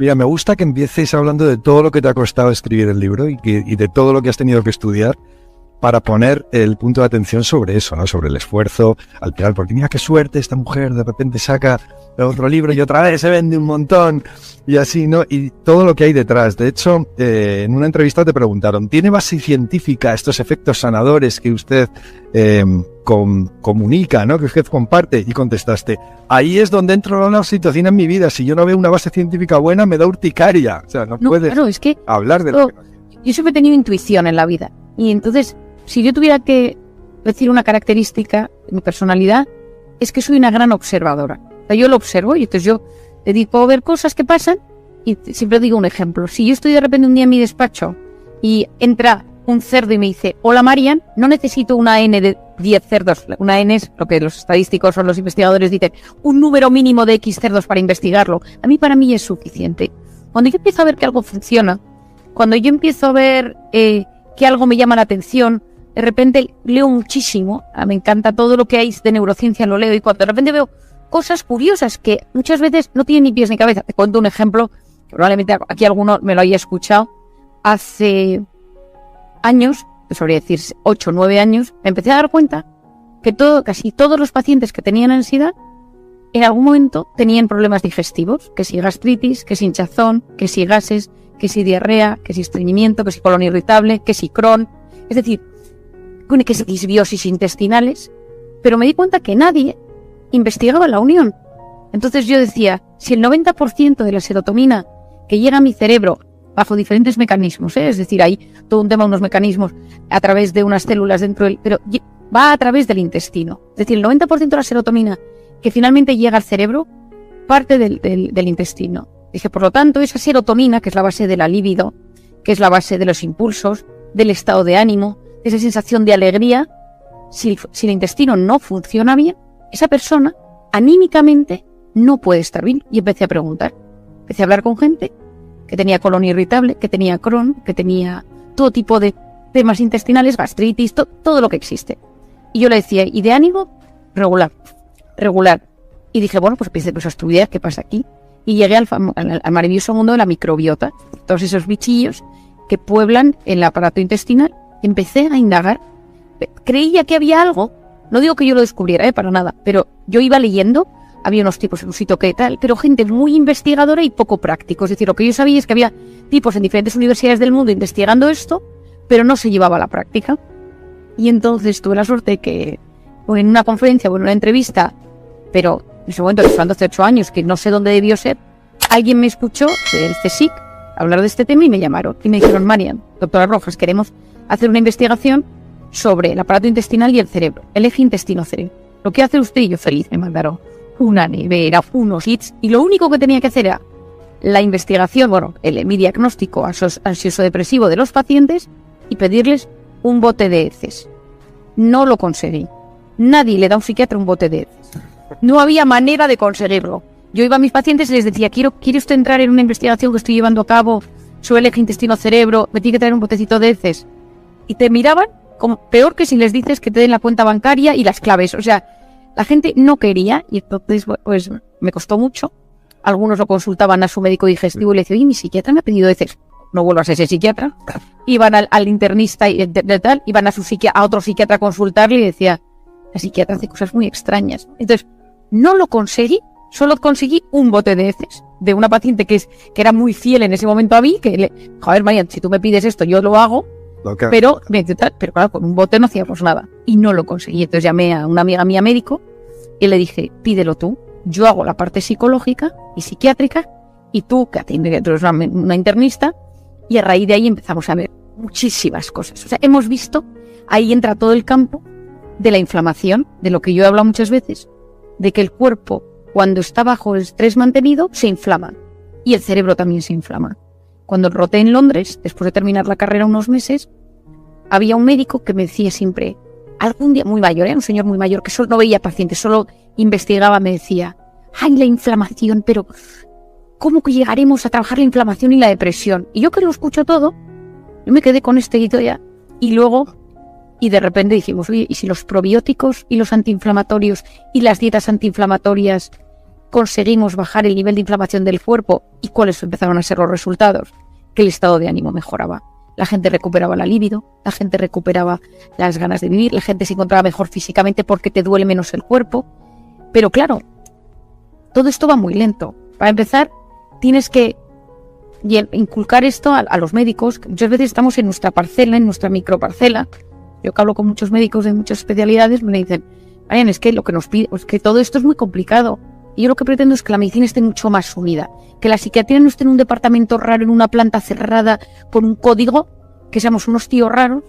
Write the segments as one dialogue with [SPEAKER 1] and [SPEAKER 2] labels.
[SPEAKER 1] Mira, me gusta que empieces hablando de todo lo que te ha costado escribir el libro y de todo lo que has tenido que estudiar para poner el punto de atención sobre eso, ¿no? Sobre el esfuerzo, al final, porque mira qué suerte, esta mujer de repente saca otro libro y otra vez se vende un montón y así, ¿no? Y todo lo que hay detrás. De hecho, en una entrevista te preguntaron, ¿tiene base científica estos efectos sanadores que usted comunica, ¿no? Que usted comparte? Y contestaste, ahí es donde entro en una situación en mi vida. Si yo no veo una base científica buena, me da urticaria. O sea, no puedes
[SPEAKER 2] claro, es que
[SPEAKER 1] hablar de lo que...
[SPEAKER 2] Yo siempre he tenido intuición en la vida. Y entonces, si yo tuviera que decir una característica de mi personalidad, es que soy una gran observadora. O sea, yo lo observo y entonces yo dedico a ver cosas que pasan y siempre digo un ejemplo. Si yo estoy de repente un día en mi despacho y entra un cerdo y me dice, hola Marian, no necesito una N de 10 cerdos. Una N es lo que los estadísticos o los investigadores dicen, un número mínimo de X cerdos para investigarlo. Para mí es suficiente. Cuando yo empiezo a ver que algo funciona, cuando yo empiezo a ver que algo me llama la atención, de repente leo muchísimo, me encanta todo lo que hay de neurociencia, lo leo, y cuando de repente veo cosas curiosas que muchas veces no tienen ni pies ni cabeza. Te cuento un ejemplo, que probablemente aquí alguno me lo haya escuchado. Hace años, sabría decir 8 o 9 años, me empecé a dar cuenta que casi todos los pacientes que tenían ansiedad, en algún momento tenían problemas digestivos, que si gastritis, que si hinchazón, que si gases, que si diarrea, que si estreñimiento, que si colon irritable, que si Crohn, es decir, que si disbiosis intestinales, pero me di cuenta que nadie investigaba la unión. Entonces yo decía, si el 90% de la serotonina que llega a mi cerebro bajo diferentes mecanismos, es decir, hay todo un tema, unos mecanismos a través de unas células dentro del, pero va a través del intestino. Es decir, el 90% de la serotonina que finalmente llega al cerebro parte del intestino. Dije, por lo tanto, esa serotonina, que es la base de la libido, que es la base de los impulsos, del estado de ánimo, de esa sensación de alegría, si el intestino no funciona bien, esa persona anímicamente no puede estar bien. Y empecé a preguntar, empecé a hablar con gente que tenía colon irritable, que tenía Crohn, que tenía todo tipo de temas intestinales, gastritis, todo lo que existe. Y yo le decía, ¿y de ánimo? Regular. Y dije, bueno, pues empecé a estudiar qué pasa aquí. Y llegué al maravilloso mundo de la microbiota, todos esos bichillos que pueblan el aparato intestinal. Empecé a indagar. Creía que había algo, no digo que yo lo descubriera, para nada, pero yo iba leyendo, había unos tipos en un sitio que tal, pero gente muy investigadora y poco práctico. Es decir, lo que yo sabía es que había tipos en diferentes universidades del mundo investigando esto, pero no se llevaba a la práctica. Y entonces tuve la suerte que en una conferencia o en una entrevista, pero en ese momento, hablando hace 8 años, que no sé dónde debió ser, alguien me escuchó del CSIC hablar de este tema y me llamaron y me dijeron, Marian, doctora Rojas, queremos hacer una investigación sobre el aparato intestinal y el cerebro, el eje intestino-cerebro. Lo que hace usted, y yo feliz, me mandaron una nevera, unos kits, y lo único que tenía que hacer era la investigación, mi diagnóstico ansioso-depresivo de los pacientes y pedirles un bote de heces. No lo conseguí. Nadie le da a un psiquiatra un bote de heces. No había manera de conseguirlo. Yo iba a mis pacientes y les decía, ¿quiere usted entrar en una investigación que estoy llevando a cabo sobre el eje intestino-cerebro? Me tiene que traer un botecito de heces. Y te miraban como peor que si les dices que te den la cuenta bancaria y las claves. O sea, la gente no quería y entonces pues me costó mucho. Algunos lo consultaban a su médico digestivo y le decían, oye, mi psiquiatra me ha pedido heces. No vuelvas a ese psiquiatra. Iban al internista y tal, iban a otro psiquiatra a consultarle y decía, la psiquiatra hace cosas muy extrañas. Entonces, no lo conseguí, solo conseguí un bote de heces de una paciente que era muy fiel en ese momento a mí, joder, Marian, si tú me pides esto, yo lo hago, pero claro, con un bote no hacíamos nada. Y no lo conseguí. Entonces llamé a una amiga mía médico y le dije, pídelo tú, yo hago la parte psicológica y psiquiátrica y tú, que eres una internista, y a raíz de ahí empezamos a ver muchísimas cosas. O sea, hemos visto, ahí entra todo el campo de la inflamación, de lo que yo he hablado muchas veces, de que el cuerpo, cuando está bajo el estrés mantenido, se inflama. Y el cerebro también se inflama. Cuando roté en Londres, después de terminar la carrera unos meses, había un médico que me decía siempre, algún día, muy mayor, un señor muy mayor, que solo no veía pacientes, solo investigaba, me decía, ¡ay, la inflamación! Pero, ¿cómo que llegaremos a trabajar la inflamación y la depresión? Y yo que lo escucho todo, yo me quedé con este hito ya. Y de repente dijimos, oye, ¿y si los probióticos y los antiinflamatorios y las dietas antiinflamatorias conseguimos bajar el nivel de inflamación del cuerpo y cuáles empezaron a ser los resultados, que el estado de ánimo mejoraba. La gente recuperaba la libido, la gente recuperaba las ganas de vivir, la gente se encontraba mejor físicamente porque te duele menos el cuerpo. Pero claro, todo esto va muy lento. Para empezar, tienes que inculcar esto a los médicos, que muchas veces estamos en nuestra parcela, en nuestra microparcela. Yo que hablo con muchos médicos de muchas especialidades, me dicen, Marian, es que lo que nos pide, es que todo esto es muy complicado. Y yo lo que pretendo es que la medicina esté mucho más unida, que la psiquiatría no esté en un departamento raro, en una planta cerrada, con un código, que seamos unos tíos raros,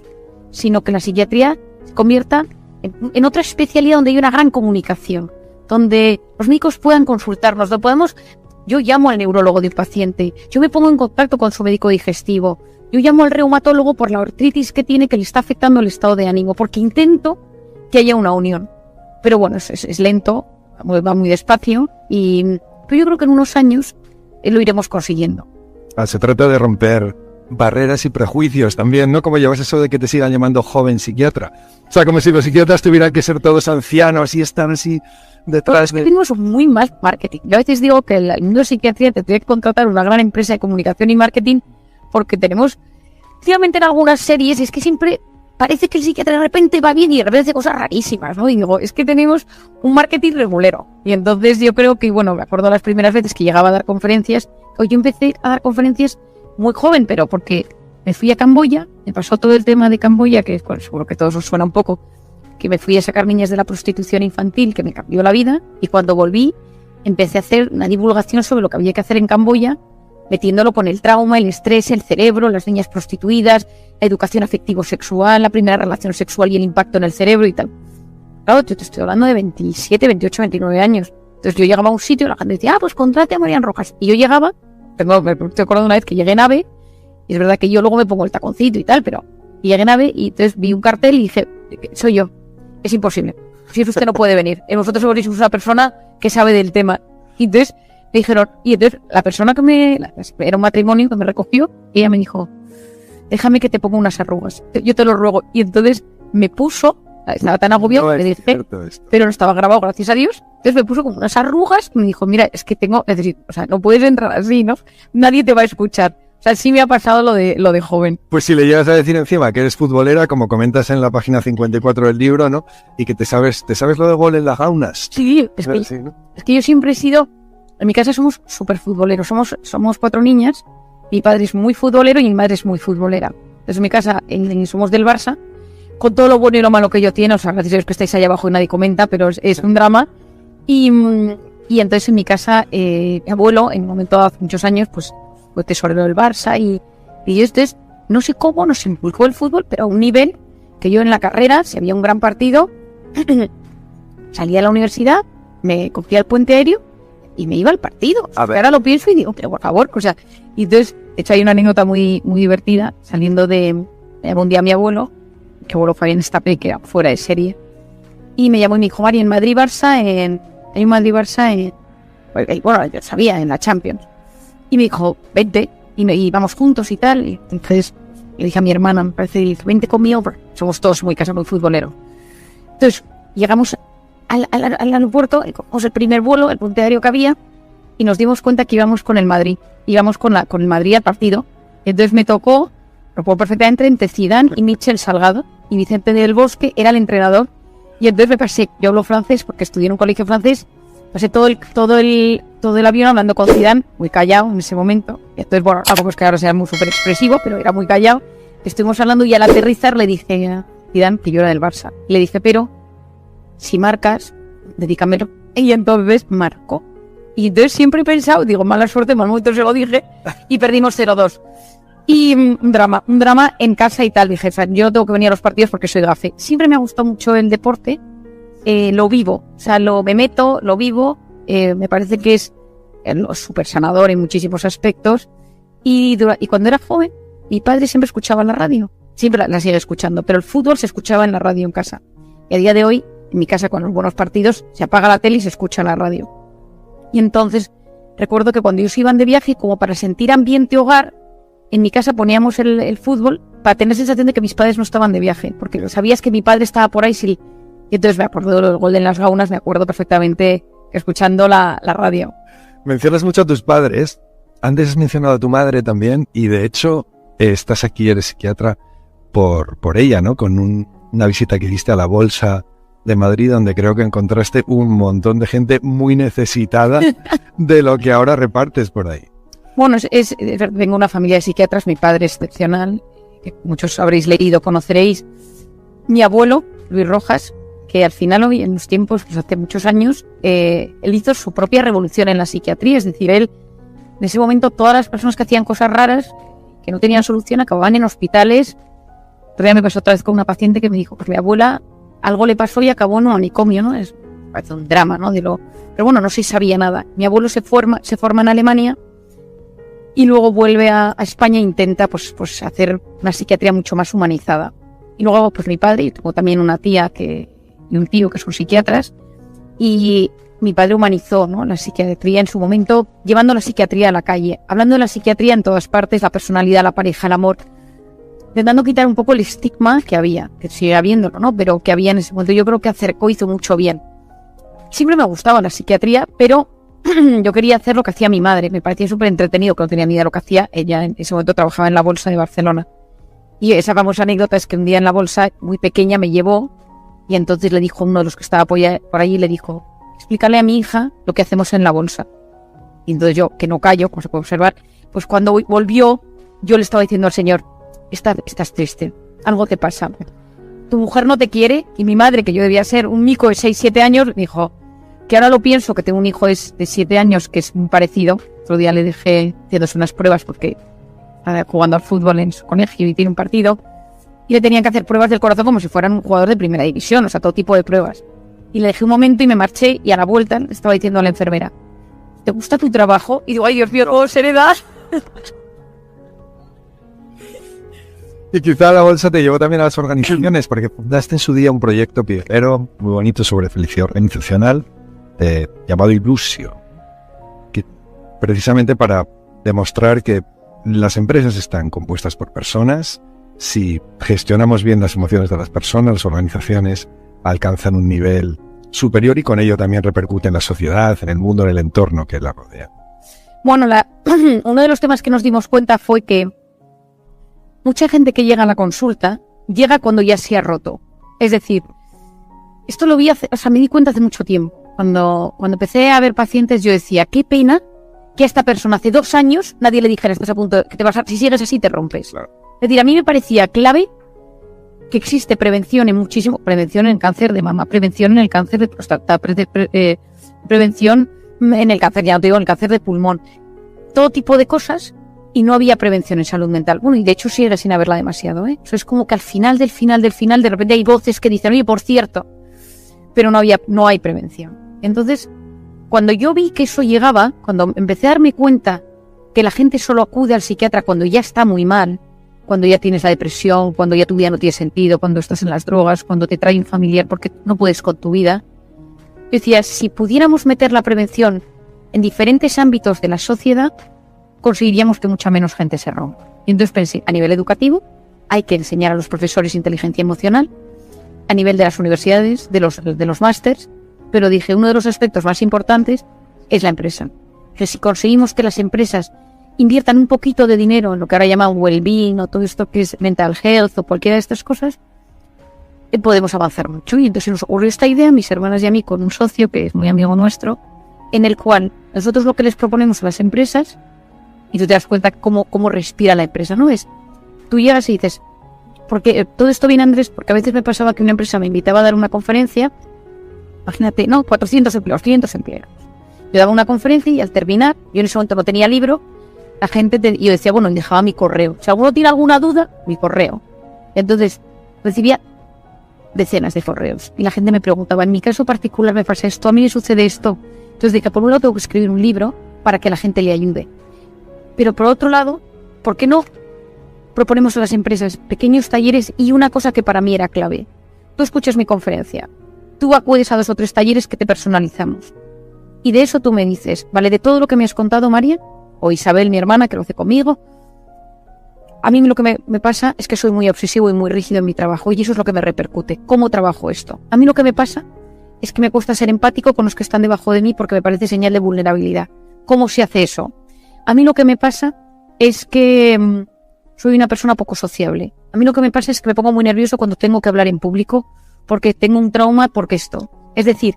[SPEAKER 2] sino que la psiquiatría se convierta en otra especialidad donde hay una gran comunicación, donde los médicos puedan consultarnos, donde podemos... Yo llamo al neurólogo de un paciente, yo me pongo en contacto con su médico digestivo, yo llamo al reumatólogo por la artritis que tiene que le está afectando el estado de ánimo, porque intento que haya una unión. Pero bueno, es lento, va muy despacio, pero yo creo que en unos años lo iremos consiguiendo.
[SPEAKER 1] Se trata de romper barreras y prejuicios también, ¿no? Como llevas eso de que te sigan llamando joven psiquiatra. O sea, como si los psiquiatras tuvieran que ser todos ancianos y están así detrás de...
[SPEAKER 2] Tenemos muy mal marketing. Yo a veces digo que el mundo de psiquiatría tendría que contratar una gran empresa de comunicación y marketing, porque tenemos, efectivamente, en algunas series, es que siempre parece que el psiquiatra de repente va bien y de repente hace cosas rarísimas, ¿no? Y digo, es que tenemos un marketing regulero. Y entonces yo creo que, bueno, me acuerdo las primeras veces que llegaba a dar conferencias, yo empecé a dar conferencias muy joven, pero porque me fui a Camboya, me pasó todo el tema de Camboya, que bueno, seguro que a todos os suena un poco, que me fui a sacar niñas de la prostitución infantil, que me cambió la vida, y cuando volví empecé a hacer una divulgación sobre lo que había que hacer en Camboya, metiéndolo con el trauma, el estrés, el cerebro, las niñas prostituidas, la educación afectivo-sexual, la primera relación sexual y el impacto en el cerebro y tal. Claro, yo te estoy hablando de 27, 28, 29 años. Entonces yo llegaba a un sitio y la gente decía, pues contrate a Marian Rojas. Y yo llegaba, me estoy acordando una vez que llegué en AVE, y es verdad que yo luego me pongo el taconcito y tal, pero llegué en AVE y entonces vi un cartel y dije, soy yo, es imposible. Si es usted no puede venir. Vosotros sois una persona que sabe del tema. Y entonces me dijeron, y entonces la persona que era un matrimonio que me recogió, y ella me dijo, déjame que te ponga unas arrugas, yo te lo ruego. Y entonces me puso, estaba tan agobiado, no, le dije, pero no estaba grabado, gracias a Dios. Entonces me puso como unas arrugas y me dijo, mira, es que necesito, o sea, no puedes entrar así, ¿no? Nadie te va a escuchar. O sea, sí me ha pasado lo de joven.
[SPEAKER 1] Pues si le llegas a decir encima que eres futbolera, como comentas en la página 54 del libro, ¿no? Y que te sabes lo de gol en las gaunas.
[SPEAKER 2] Sí, es que yo siempre he sido, en mi casa somos súper futboleros, somos 4 niñas, mi padre es muy futbolero y mi madre es muy futbolera. Entonces en mi casa somos del Barça, con todo lo bueno y lo malo que yo tiene, o sea, gracias a Dios que estáis ahí abajo y nadie comenta, pero es un drama. Y entonces en mi casa, mi abuelo, en un momento hace muchos años, pues fue tesorero del Barça y yo entonces, no sé cómo nos inculcó el fútbol, pero a un nivel que yo en la carrera, si había un gran partido, salía a la universidad, me cogía el puente aéreo y me iba al partido. Ahora lo pienso y digo, pero por favor, o sea, y entonces, de hecho hay una anécdota muy, muy divertida, saliendo me llamó un día mi abuelo, que abuelo Fabián Estapé, que era fuera de serie, y me llamó y me dijo, Mari, en Madrid-Barça, bueno, yo sabía, en la Champions. Y me dijo, vente, y vamos juntos y tal. Y entonces le dije a mi hermana, me parece, y dije, vente conmigo, porque somos todos muy futboleros. Entonces llegamos al aeropuerto, cogimos el primer vuelo, el puente aéreo que había, y nos dimos cuenta que íbamos con el Madrid. Íbamos con el Madrid al partido. Y entonces me tocó, lo puedo perfectamente, entre Zidane y Michel Salgado. Y Vicente del Bosque era el entrenador. Y entonces me pasé, yo hablo francés porque estudié en un colegio francés, pasé todo el avión hablando con Zidane, muy callado en ese momento. Y entonces, bueno, tampoco es que ahora sea muy súper expresivo, pero era muy callado. Estuvimos hablando y al aterrizar le dije a Zidane que yo era del Barça. Le dije, pero si marcas, dedícamelo. Y entonces marcó. Y entonces siempre he pensado, digo, mala suerte, mal momento se lo dije, y perdimos 0-2. Y un drama en casa y tal. Dije, o sea, yo tengo que venir a los partidos porque soy gafe. Siempre me ha gustado mucho el deporte, lo vivo, o sea, me meto, lo vivo, me parece que es súper sanador en muchísimos aspectos. Y cuando era joven, mi padre siempre escuchaba la radio, siempre la sigue escuchando, pero el fútbol se escuchaba en la radio en casa. Y a día de hoy, en mi casa, con los buenos partidos, se apaga la tele y se escucha la radio. Y entonces, recuerdo que cuando ellos iban de viaje, como para sentir ambiente hogar, en mi casa poníamos el fútbol para tener sensación de que mis padres no estaban de viaje, porque sabías que mi padre estaba por ahí. Y entonces me acuerdo del gol en las gaunas, me acuerdo perfectamente escuchando la radio.
[SPEAKER 1] Mencionas mucho a tus padres. Antes has mencionado a tu madre también y de hecho estás aquí, eres psiquiatra por ella, ¿no? Con una visita que hiciste a la Bolsa de Madrid, donde creo que encontraste un montón de gente muy necesitada de lo que ahora repartes por ahí.
[SPEAKER 2] Bueno, vengo de una familia de psiquiatras, mi padre es excepcional, que muchos habréis leído, conoceréis. Mi abuelo, Luis Rojas, que al final hoy, en los tiempos, pues hace muchos años, él hizo su propia revolución en la psiquiatría, es decir, él, en ese momento, todas las personas que hacían cosas raras, que no tenían solución, acababan en hospitales. Todavía me pasó otra vez con una paciente que me dijo, pues mi abuela algo le pasó y acabó en un manicomio, ¿no? Parece un drama, ¿no? Pero bueno, no se sabía nada. Mi abuelo se forma en Alemania y luego vuelve a España e intenta pues hacer una psiquiatría mucho más humanizada. Y luego pues mi padre, yo tengo también una tía y un tío que son psiquiatras, y mi padre humanizó, ¿no?, la psiquiatría en su momento, llevando la psiquiatría a la calle, hablando de la psiquiatría en todas partes, la personalidad, la pareja, el amor, intentando quitar un poco el estigma que había, que sigue habiéndolo, ¿no?, pero que había en ese momento. Yo creo que hizo mucho bien. Siempre me gustaba la psiquiatría, pero yo quería hacer lo que hacía mi madre. Me parecía súper entretenido, que no tenía ni idea de lo que hacía. Ella en ese momento trabajaba en la Bolsa de Barcelona. Y esa famosa anécdota es que un día en la Bolsa, muy pequeña, me llevó y entonces le dijo uno de los que estaba por allí, le dijo, explícale a mi hija lo que hacemos en la Bolsa. Y entonces yo, que no callo, como se puede observar, pues cuando volvió, yo le estaba diciendo al señor, estás triste, algo te pasa. Tu mujer no te quiere. Y mi madre, que yo debía ser un mico de 6-7 años, me dijo, que ahora lo pienso, que tengo un hijo de 7 años que es muy parecido. Otro día le dejé haciéndose unas pruebas porque estaba jugando al fútbol en su colegio y tiene un partido. Y le tenían que hacer pruebas del corazón como si fueran un jugador de primera división, o sea, todo tipo de pruebas. Y le dejé un momento y me marché, y a la vuelta le estaba diciendo a la enfermera, ¿te gusta tu trabajo? Y digo, ay, Dios mío, ¿cómo seriedad?
[SPEAKER 1] Y quizá la Bolsa te llevó también a las organizaciones, porque fundaste en su día un proyecto pionero muy bonito sobre felicidad organizacional, llamado Ilusio, que precisamente para demostrar que las empresas están compuestas por personas. Si gestionamos bien las emociones de las personas, las organizaciones alcanzan un nivel superior y con ello también repercute en la sociedad, en el mundo, en el entorno que la rodea.
[SPEAKER 2] Bueno, uno de los temas que nos dimos cuenta fue que mucha gente que llega a la consulta llega cuando ya se ha roto. Es decir, esto lo vi me di cuenta hace mucho tiempo. Cuando empecé a ver pacientes, yo decía, qué pena que a esta persona hace 2 años nadie le dijera, estás a punto, que si sigues así te rompes. Claro. Es decir, a mí me parecía clave que existe prevención prevención en cáncer de mama, prevención en el cáncer de próstata, prevención en el cáncer, ya no te digo, en el cáncer de pulmón, todo tipo de cosas, y no había prevención en salud mental. Bueno, y de hecho sigue sin haberla demasiado, ¿eh? Eso es como que al final, de repente hay voces que dicen, oye, por cierto, pero no hay prevención. Entonces, cuando yo vi que eso llegaba, cuando empecé a darme cuenta que la gente solo acude al psiquiatra cuando ya está muy mal, cuando ya tienes la depresión, cuando ya tu vida no tiene sentido, cuando estás en las drogas, cuando te trae un familiar porque no puedes con tu vida, yo decía, si pudiéramos meter la prevención en diferentes ámbitos de la sociedad, conseguiríamos que mucha menos gente se rompa. Y entonces pensé, a nivel educativo, hay que enseñar a los profesores inteligencia emocional, a nivel de las universidades, de los másters, pero dije, uno de los aspectos más importantes es la empresa. Que si conseguimos que las empresas inviertan un poquito de dinero en lo que ahora llaman well-being o todo esto que es mental health o cualquiera de estas cosas, podemos avanzar mucho. Y entonces nos ocurrió esta idea, mis hermanas y a mí, con un socio que es muy amigo nuestro, en el cual nosotros lo que les proponemos a las empresas, y tú te das cuenta cómo respira la empresa, ¿no? Tú llegas y dices, porque todo esto viene, Andrés, porque a veces me pasaba que una empresa me invitaba a dar una conferencia, imagínate, 400 empleados, 500 empleados. Yo daba una conferencia y al terminar, yo en ese momento no tenía libro, la gente, yo decía, bueno, y dejaba mi correo. Si alguno tiene alguna duda, mi correo. Entonces, recibía decenas de correos. Y la gente me preguntaba, en mi caso particular me pasa esto, a mí me sucede esto. Entonces dije, por un lado tengo que escribir un libro para que la gente le ayude. Pero por otro lado, ¿por qué no proponemos a las empresas pequeños talleres? Y una cosa que para mí era clave. Tú escuchas mi conferencia, tú acudes a 2 o 3 talleres que te personalizamos. Y de eso tú me dices, vale, de todo lo que me has contado, María, o Isabel, mi hermana, que lo hace conmigo, a mí lo que me pasa es que soy muy obsesivo y muy rígido en mi trabajo, y eso es lo que me repercute. ¿Cómo trabajo esto? A mí lo que me pasa es que me cuesta ser empático con los que están debajo de mí porque me parece señal de vulnerabilidad. ¿Cómo se hace eso? A mí lo que me pasa es que soy una persona poco sociable. A mí lo que me pasa es que me pongo muy nervioso cuando tengo que hablar en público porque tengo un trauma, porque esto. Es decir,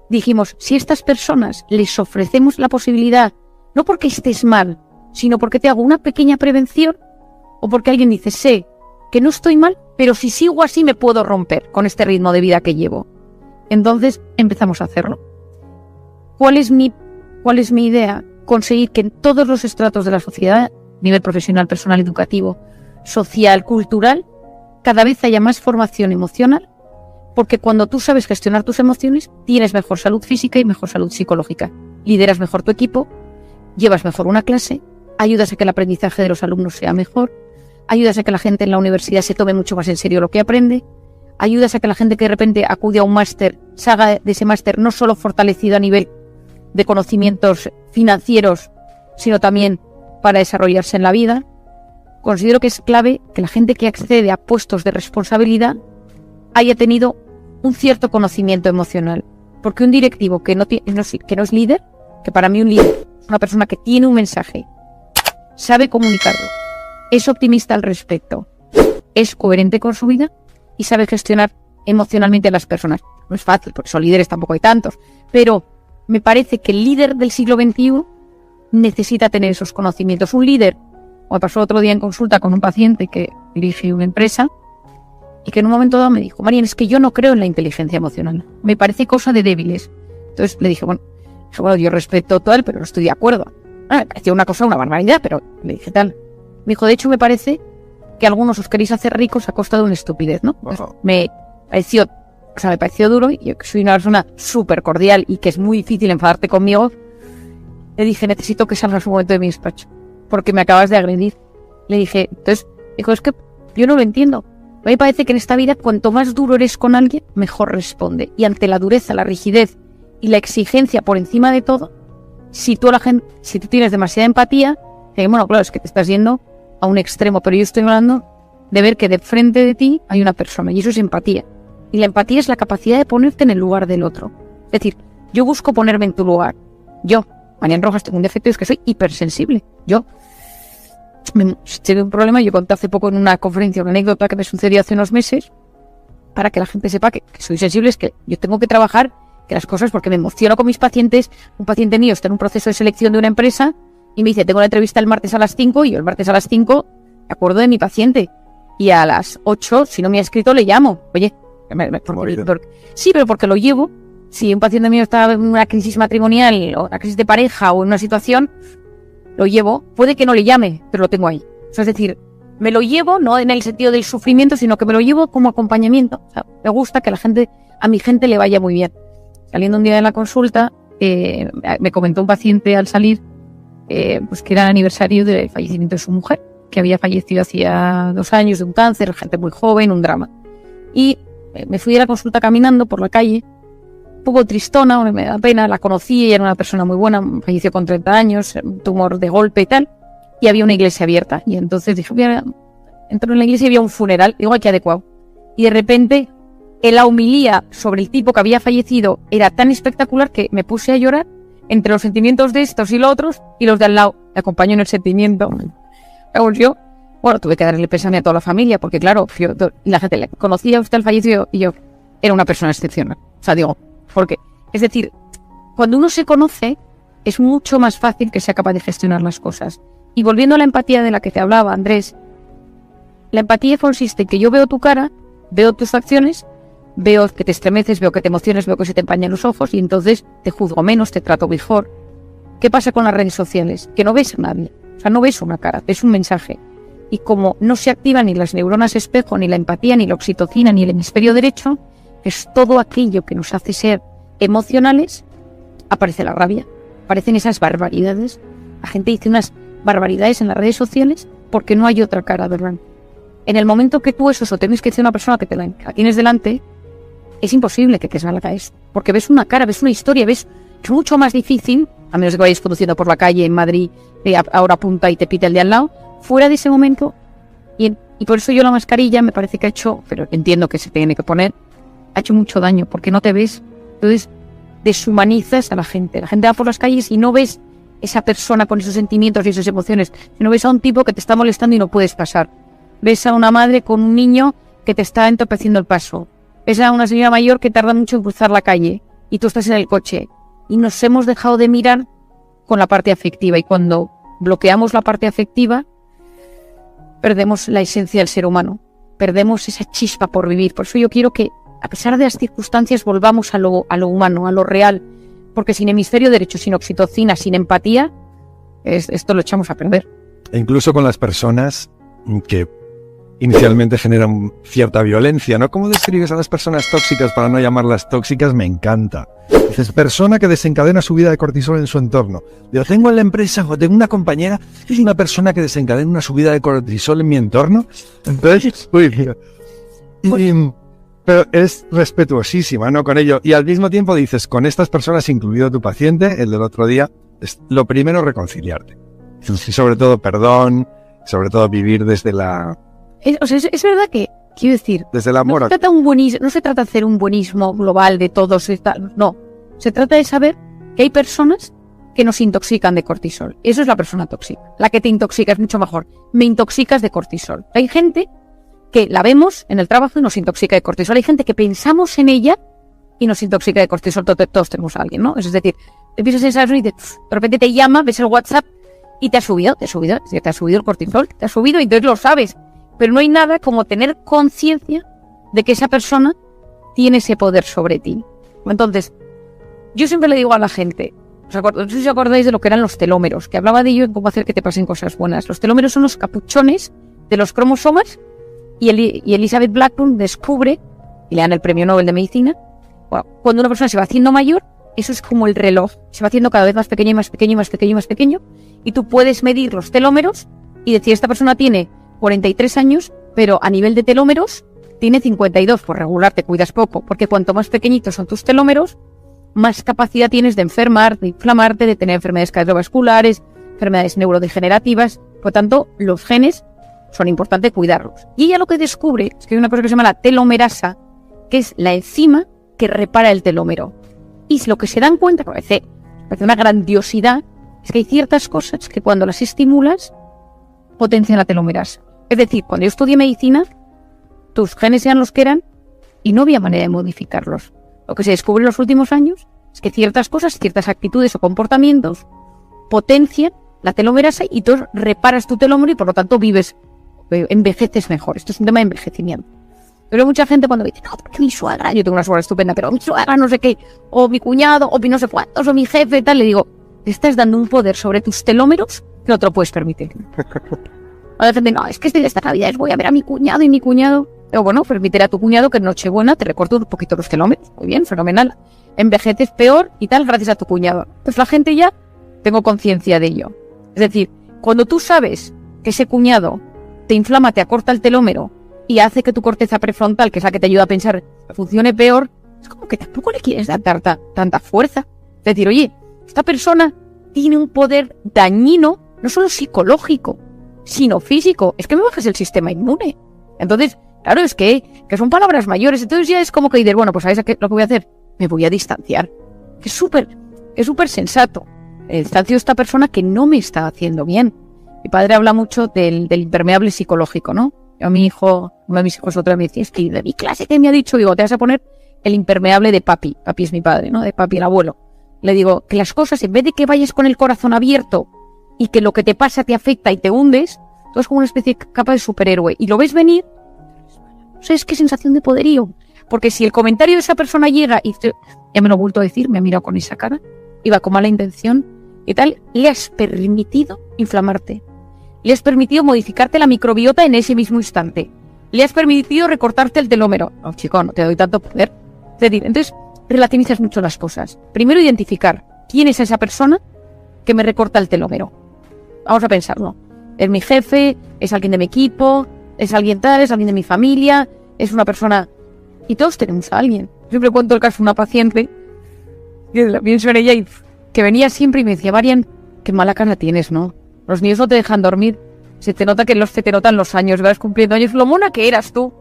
[SPEAKER 2] dijimos, si a estas personas les ofrecemos la posibilidad, no porque estés mal, sino porque te hago una pequeña prevención, o porque alguien dice, sé que no estoy mal, pero si sigo así me puedo romper con este ritmo de vida que llevo. Entonces empezamos a hacerlo. ¿Cuál es mi idea? Conseguir que en todos los estratos de la sociedad, nivel profesional, personal, educativo, social, cultural, cada vez haya más formación emocional, porque cuando tú sabes gestionar tus emociones, tienes mejor salud física y mejor salud psicológica. Lideras mejor tu equipo, llevas mejor una clase, ayudas a que el aprendizaje de los alumnos sea mejor, ayudas a que la gente en la universidad se tome mucho más en serio lo que aprende, ayudas a que la gente que de repente acude a un máster salga de ese máster no solo fortalecido a nivel de conocimientos financieros, sino también para desarrollarse en la vida. Considero que es clave que la gente que accede a puestos de responsabilidad haya tenido un cierto conocimiento emocional. Porque un directivo que no es líder, que para mí un líder es una persona que tiene un mensaje, sabe comunicarlo, es optimista al respecto, es coherente con su vida y sabe gestionar emocionalmente a las personas. No es fácil, porque son líderes tampoco hay tantos, pero me parece que el líder del siglo XXI necesita tener esos conocimientos. Un líder, me pasó otro día en consulta con un paciente que dirige una empresa y que en un momento dado me dijo, Marian, es que yo no creo en la inteligencia emocional, me parece cosa de débiles. Entonces le dije, bueno, yo respeto todo él, pero no estoy de acuerdo. Me parecía una barbaridad, pero le dije tal. Me dijo, de hecho me parece que algunos os queréis hacer ricos a costa de una estupidez, ¿no? Wow. Me pareció duro, y yo que soy una persona súper cordial y que es muy difícil enfadarte conmigo, le dije, necesito que salgas un momento de mi despacho, porque me acabas de agredir. Le dije, entonces, dijo, es que yo no lo entiendo. A mí me parece que en esta vida, cuanto más duro eres con alguien, mejor responde. Y ante la dureza, la rigidez y la exigencia por encima de todo, si tú tienes demasiada empatía, bueno, claro, es que te estás yendo a un extremo, pero yo estoy hablando de ver que de frente de ti hay una persona, y eso es empatía. Y la empatía es la capacidad de ponerte en el lugar del otro. Es decir, yo busco ponerme en tu lugar. Yo, Marian Rojas, tengo un defecto y es que soy hipersensible. Si tengo un problema, yo conté hace poco en una conferencia una anécdota que me sucedió hace unos meses, para que la gente sepa que soy sensible, es que yo tengo que trabajar que las cosas, porque me emociono con mis pacientes. Un paciente mío está en un proceso de selección de una empresa y me dice, tengo la entrevista el martes a las 5, y yo el martes a las 5 me acuerdo de mi paciente, y a las 8, si no me ha escrito, le llamo. Oye, sí, pero porque lo llevo. Si un paciente mío está en una crisis matrimonial o una crisis de pareja o en una situación, lo llevo. Puede que no le llame, pero lo tengo ahí. O sea, es decir, me lo llevo no en el sentido del sufrimiento, sino que me lo llevo como acompañamiento. O sea, me gusta que a mi gente le vaya muy bien. Saliendo un día de la consulta, me comentó un paciente al salir, pues que era el aniversario del fallecimiento de su mujer, que había fallecido hacía 2 años de un cáncer, gente muy joven, un drama. Y me fui a la consulta caminando por la calle, un poco tristona, me da pena, la conocí, ella era una persona muy buena, falleció con 30 años, un tumor de golpe y tal, y había una iglesia abierta. Y entonces dije, entró en la iglesia y había un funeral, digo, qué adecuado. Y de repente, la homilía sobre el tipo que había fallecido era tan espectacular que me puse a llorar entre los sentimientos de estos y los otros, y los de al lado me acompañó en el sentimiento. Yo, tuve que darle pésame a toda la familia, porque claro, la gente le conocía a usted al fallecido y yo era una persona excepcional. O sea, digo, porque, es decir, cuando uno se conoce, es mucho más fácil que sea capaz de gestionar las cosas. Y volviendo a la empatía de la que te hablaba, Andrés, la empatía consiste en que yo veo tu cara, veo tus acciones, veo que te estremeces, veo que te emociones, veo que se te empañan los ojos, y entonces te juzgo menos, te trato mejor. ¿Qué pasa con las redes sociales? Que no ves a nadie. O sea, no ves una cara, ves un mensaje. Y como no se activan ni las neuronas espejo, ni la empatía, ni la oxitocina, ni el hemisferio derecho, que es todo aquello que nos hace ser emocionales, aparece la rabia, aparecen esas barbaridades. La gente dice unas barbaridades en las redes sociales porque no hay otra cara, ¿verdad? En el momento que tú eso tienes que decir a una persona que la tienes delante, es imposible que te salga eso, porque ves una cara, ves una historia, es mucho más difícil, a menos que vayas conduciendo por la calle en Madrid, ahora punta y te pita el de al lado, fuera de ese momento, y por eso yo la mascarilla me parece que ha hecho, pero entiendo que se tiene que poner, ha hecho mucho daño porque no te ves. Entonces deshumanizas a la gente. La gente va por las calles y no ves esa persona con esos sentimientos y esas emociones, sino ves a un tipo que te está molestando y no puedes pasar. Ves a una madre con un niño que te está entorpeciendo el paso. Ves a una señora mayor que tarda mucho en cruzar la calle y tú estás en el coche. Y nos hemos dejado de mirar con la parte afectiva. Y cuando bloqueamos la parte afectiva, perdemos la esencia del ser humano. Perdemos esa chispa por vivir. Por eso yo quiero que, a pesar de las circunstancias, volvamos a lo humano, a lo real. Porque sin hemisferio derecho, sin oxitocina, sin empatía, esto lo echamos a perder.
[SPEAKER 1] E incluso con las personas que inicialmente generan cierta violencia, ¿no? ¿Cómo describes a las personas tóxicas para no llamarlas tóxicas? Me encanta. Dices, persona que desencadena subida de cortisol en su entorno. Yo tengo en la empresa o tengo una compañera, es una persona que desencadena una subida de cortisol en mi entorno. Entonces, pero es respetuosísima, ¿no? Con ello. Y al mismo tiempo dices, con estas personas, incluido tu paciente, el del otro día, es lo primero reconciliarte. Y sobre todo perdón, sobre todo vivir desde la...
[SPEAKER 2] Es verdad que, quiero decir,
[SPEAKER 1] desde el amor.
[SPEAKER 2] No se trata de hacer un buenismo global de todos, no. Se trata de saber que hay personas que nos intoxican de cortisol. Eso es la persona tóxica. La que te intoxica es mucho mejor. Me intoxicas de cortisol. Hay gente que la vemos en el trabajo y nos intoxica de cortisol. Hay gente que pensamos en ella y nos intoxica de cortisol. Todos tenemos a alguien, ¿no? Es decir, te empiezas a pensar y de repente te llama, ves el WhatsApp y te ha subido el cortisol, te ha subido y entonces lo sabes. Pero no hay nada como tener conciencia de que esa persona tiene ese poder sobre ti. Entonces, yo siempre le digo a la gente, no sé si os acordáis de lo que eran los telómeros, que hablaba de ello en cómo hacer que te pasen cosas buenas. Los telómeros son los capuchones de los cromosomas y Elizabeth Blackburn descubre, y le dan el premio Nobel de Medicina, cuando una persona se va haciendo mayor, eso es como el reloj, se va haciendo cada vez más pequeño y más pequeño y más pequeño y más pequeño, y tú puedes medir los telómeros y decir, esta persona tiene 43 años, pero a nivel de telómeros tiene 52, por regular te cuidas poco, porque cuanto más pequeñitos son tus telómeros, más capacidad tienes de enfermar, de inflamarte, de tener enfermedades cardiovasculares, enfermedades neurodegenerativas. Por tanto, los genes son importantes cuidarlos. Y ella lo que descubre es que hay una cosa que se llama la telomerasa, que es la enzima que repara el telómero. Y lo que se dan cuenta, que parece una grandiosidad, es que hay ciertas cosas que cuando las estimulas, potencian la telomerasa. Es decir, cuando yo estudié medicina, tus genes eran los que eran y no había manera de modificarlos. Lo que se descubre en los últimos años es que ciertas cosas, ciertas actitudes o comportamientos potencian la telomerasa y tú reparas tu telómero y por lo tanto envejeces mejor. Esto es un tema de envejecimiento. Pero mucha gente cuando dice, no, porque mi suegra, yo tengo una suegra estupenda, pero mi suegra no sé qué, o mi cuñado, o mi no sé cuántos, o mi jefe, tal, le digo, te estás dando un poder sobre tus telómeros que no te lo puedes permitir. A la gente, no, es que esta Navidad voy a ver a mi cuñado y mi cuñado. Pero bueno, permitir a tu cuñado que en Nochebuena te recorte un poquito los telómeros. Muy bien, fenomenal. Envejeces peor y tal gracias a tu cuñado. Entonces la gente ya tengo conciencia de ello. Es decir, cuando tú sabes que ese cuñado te inflama, te acorta el telómero y hace que tu corteza prefrontal, que es la que te ayuda a pensar, funcione peor, es como que tampoco le quieres dar tanta fuerza. Es decir, oye, esta persona tiene un poder dañino, no solo psicológico, sino físico. Es que me bajas el sistema inmune. Entonces, claro, es que son palabras mayores. Entonces ya es como que dices, bueno, pues ¿sabes lo que voy a hacer? Me voy a distanciar. Es súper sensato. Distancio a esta persona que no me está haciendo bien. Mi padre habla mucho del impermeable psicológico, ¿no? Yo a mi hijo, uno de mis hijos otra vez me decía, es que de mi clase que me ha dicho, digo, te vas a poner el impermeable de papi. Papi es mi padre, ¿no? De papi, el abuelo. Le digo, que las cosas, en vez de que vayas con el corazón abierto y que lo que te pasa te afecta y te hundes, tú es como una especie de capa de superhéroe. Y lo ves venir, o sea, es que sensación de poderío. Porque si el comentario de esa persona llega y ya me lo he vuelto a decir, me ha mirado con esa cara, iba con mala intención y tal, le has permitido inflamarte. Le has permitido modificarte la microbiota en ese mismo instante. Le has permitido recortarte el telómero. No, chico, no te doy tanto poder. Es decir, entonces relativizas mucho las cosas. Primero identificar quién es esa persona que me recorta el telómero. Vamos a pensarlo. Es mi jefe, es alguien de mi equipo, es alguien tal, es alguien de mi familia, es una persona... Y todos tenemos a alguien. Siempre cuento el caso de una paciente, que pienso en ella y que venía siempre y me decía, Marian, qué mala cara tienes, ¿no? Los niños no te dejan dormir. Se te nota que se te notan los años, vas cumpliendo años. Lo mona que eras tú.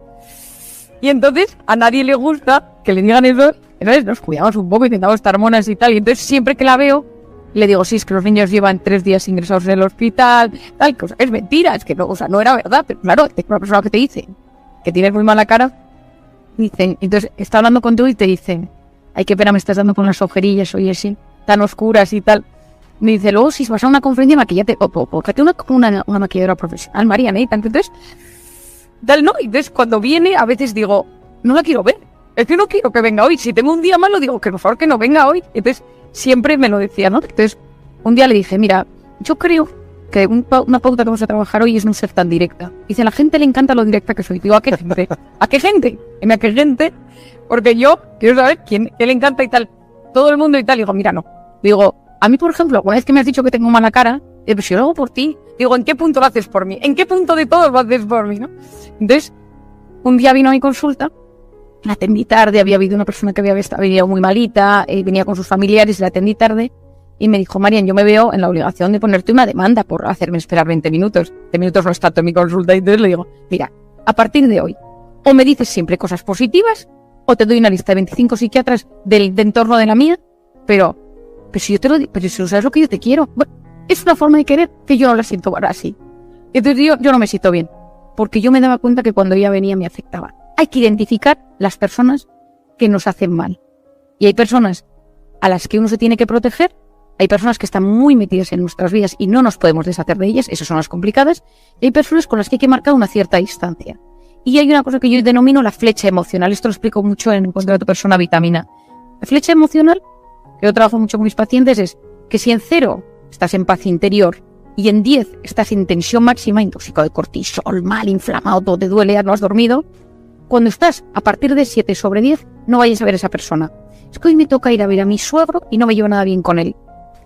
[SPEAKER 2] Y entonces a nadie le gusta que le digan eso. Entonces nos cuidamos un poco, intentamos estar monas y tal. Y entonces siempre que la veo, le digo, sí, es que los niños llevan 3 días ingresados en el hospital, tal, cosa. Es mentira, es que no, o sea, no era verdad. Pero claro, una persona que te dice que tienes muy mala cara, dicen, entonces está hablando contigo y te dicen, ay, qué pena me estás dando con las ojerillas, oye, sí, tan oscuras y tal. Me dice, luego si vas a una conferencia, maquillate, búscate una maquilladora profesional, Mariana, y tanto. Entonces, tal, ¿no? Entonces, cuando viene, a veces digo, no la quiero ver. Es que no quiero que venga hoy. Si tengo un día malo, digo que por favor que no venga hoy. Entonces, siempre me lo decía, ¿no? Entonces, un día le dije, mira, yo creo que una pauta que vamos a trabajar hoy es no ser tan directa. Dice, a la gente le encanta lo directa que soy. Digo, ¿a qué gente? ¿A qué gente? ¿A qué gente? Porque yo quiero saber qué le encanta y tal. Todo el mundo y tal. Digo, mira, no. Digo, a mí, por ejemplo, una vez que me has dicho que tengo mala cara, pues yo lo hago por ti. Digo, ¿en qué punto lo haces por mí? ¿En qué punto de todo lo haces por mí, no? Entonces, un día vino a mi consulta, la atendí tarde, había habido una persona que había venido muy malita, venía con sus familiares, la atendí tarde, y me dijo, Marian, yo me veo en la obligación de ponerte una demanda por hacerme esperar 20 minutos. 20 minutos no es tanto en mi consulta, y entonces le digo, mira, a partir de hoy, o me dices siempre cosas positivas, o te doy una lista de 25 psiquiatras de entorno de la mía, pero si yo te lo digo, pero si sabes lo que yo te quiero, bueno, es una forma de querer que yo no la siento ahora así. Entonces yo no me siento bien, porque yo me daba cuenta que cuando ella venía me afectaba. Hay que identificar las personas que nos hacen mal. Y hay personas a las que uno se tiene que proteger, hay personas que están muy metidas en nuestras vidas y no nos podemos deshacer de ellas, esas son las complicadas, y hay personas con las que hay que marcar una cierta distancia. Y hay una cosa que yo denomino la flecha emocional, esto lo explico mucho en Encuentra a tu persona vitamina. La flecha emocional, que yo trabajo mucho con mis pacientes, es que si en 0 estás en paz interior y en 10 estás en tensión máxima, intoxicado de cortisol, mal, inflamado, todo te duele, ya no has dormido, cuando estás a partir de 7 sobre 10, no vayas a ver a esa persona. Es que hoy me toca ir a ver a mi suegro y no me llevo nada bien con él.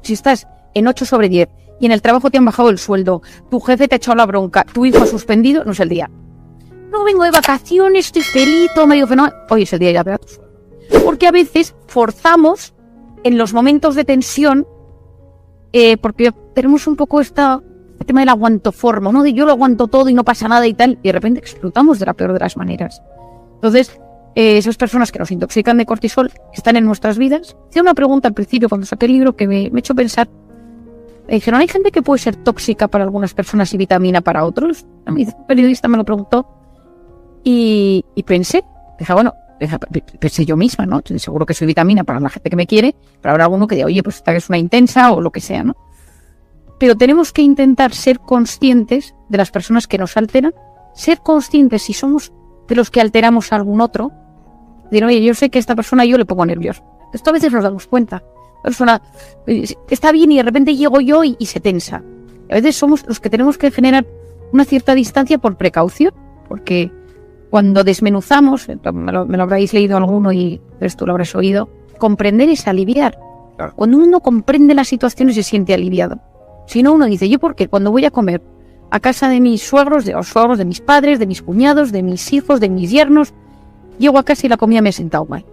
[SPEAKER 2] Si estás en 8 sobre 10 y en el trabajo te han bajado el sueldo, tu jefe te ha echado la bronca, tu hijo ha suspendido, no es el día. No vengo de vacaciones, estoy feliz, todo medio fenómeno. Hoy es el día de ir a ver a tu suegro. Porque a veces forzamos en los momentos de tensión, porque tenemos un poco este tema del aguantoformo, ¿no? De yo lo aguanto todo y no pasa nada y tal, y de repente explotamos de la peor de las maneras. Entonces, esas personas que nos intoxican de cortisol están en nuestras vidas. Hice una pregunta al principio cuando saqué el libro que me echó pensar. Me dijeron, ¿hay gente que puede ser tóxica para algunas personas y vitamina para otros? A mí un periodista me lo preguntó y pensé, pensé yo misma, ¿no? Seguro que soy vitamina para la gente que me quiere, pero habrá alguno que diga, oye, pues esta es una intensa o lo que sea, ¿no? Pero tenemos que intentar ser conscientes de las personas que nos alteran, ser conscientes si somos de los que alteramos a algún otro, decir, oye, yo sé que a esta persona yo le pongo nervioso. Esto a veces nos damos cuenta. La persona está bien y de repente llego yo y se tensa. Y a veces somos los que tenemos que generar una cierta distancia por precaución, porque cuando desmenuzamos, me lo habréis leído alguno y tú lo habrás oído, comprender es aliviar. Claro. Cuando uno comprende las situaciones se siente aliviado. Si no, uno dice, ¿yo por qué? Cuando voy a comer a casa de mis suegros, de los suegros de mis padres, de mis cuñados, de mis hijos, de mis yernos, llego a casa y la comida me ha sentado mal.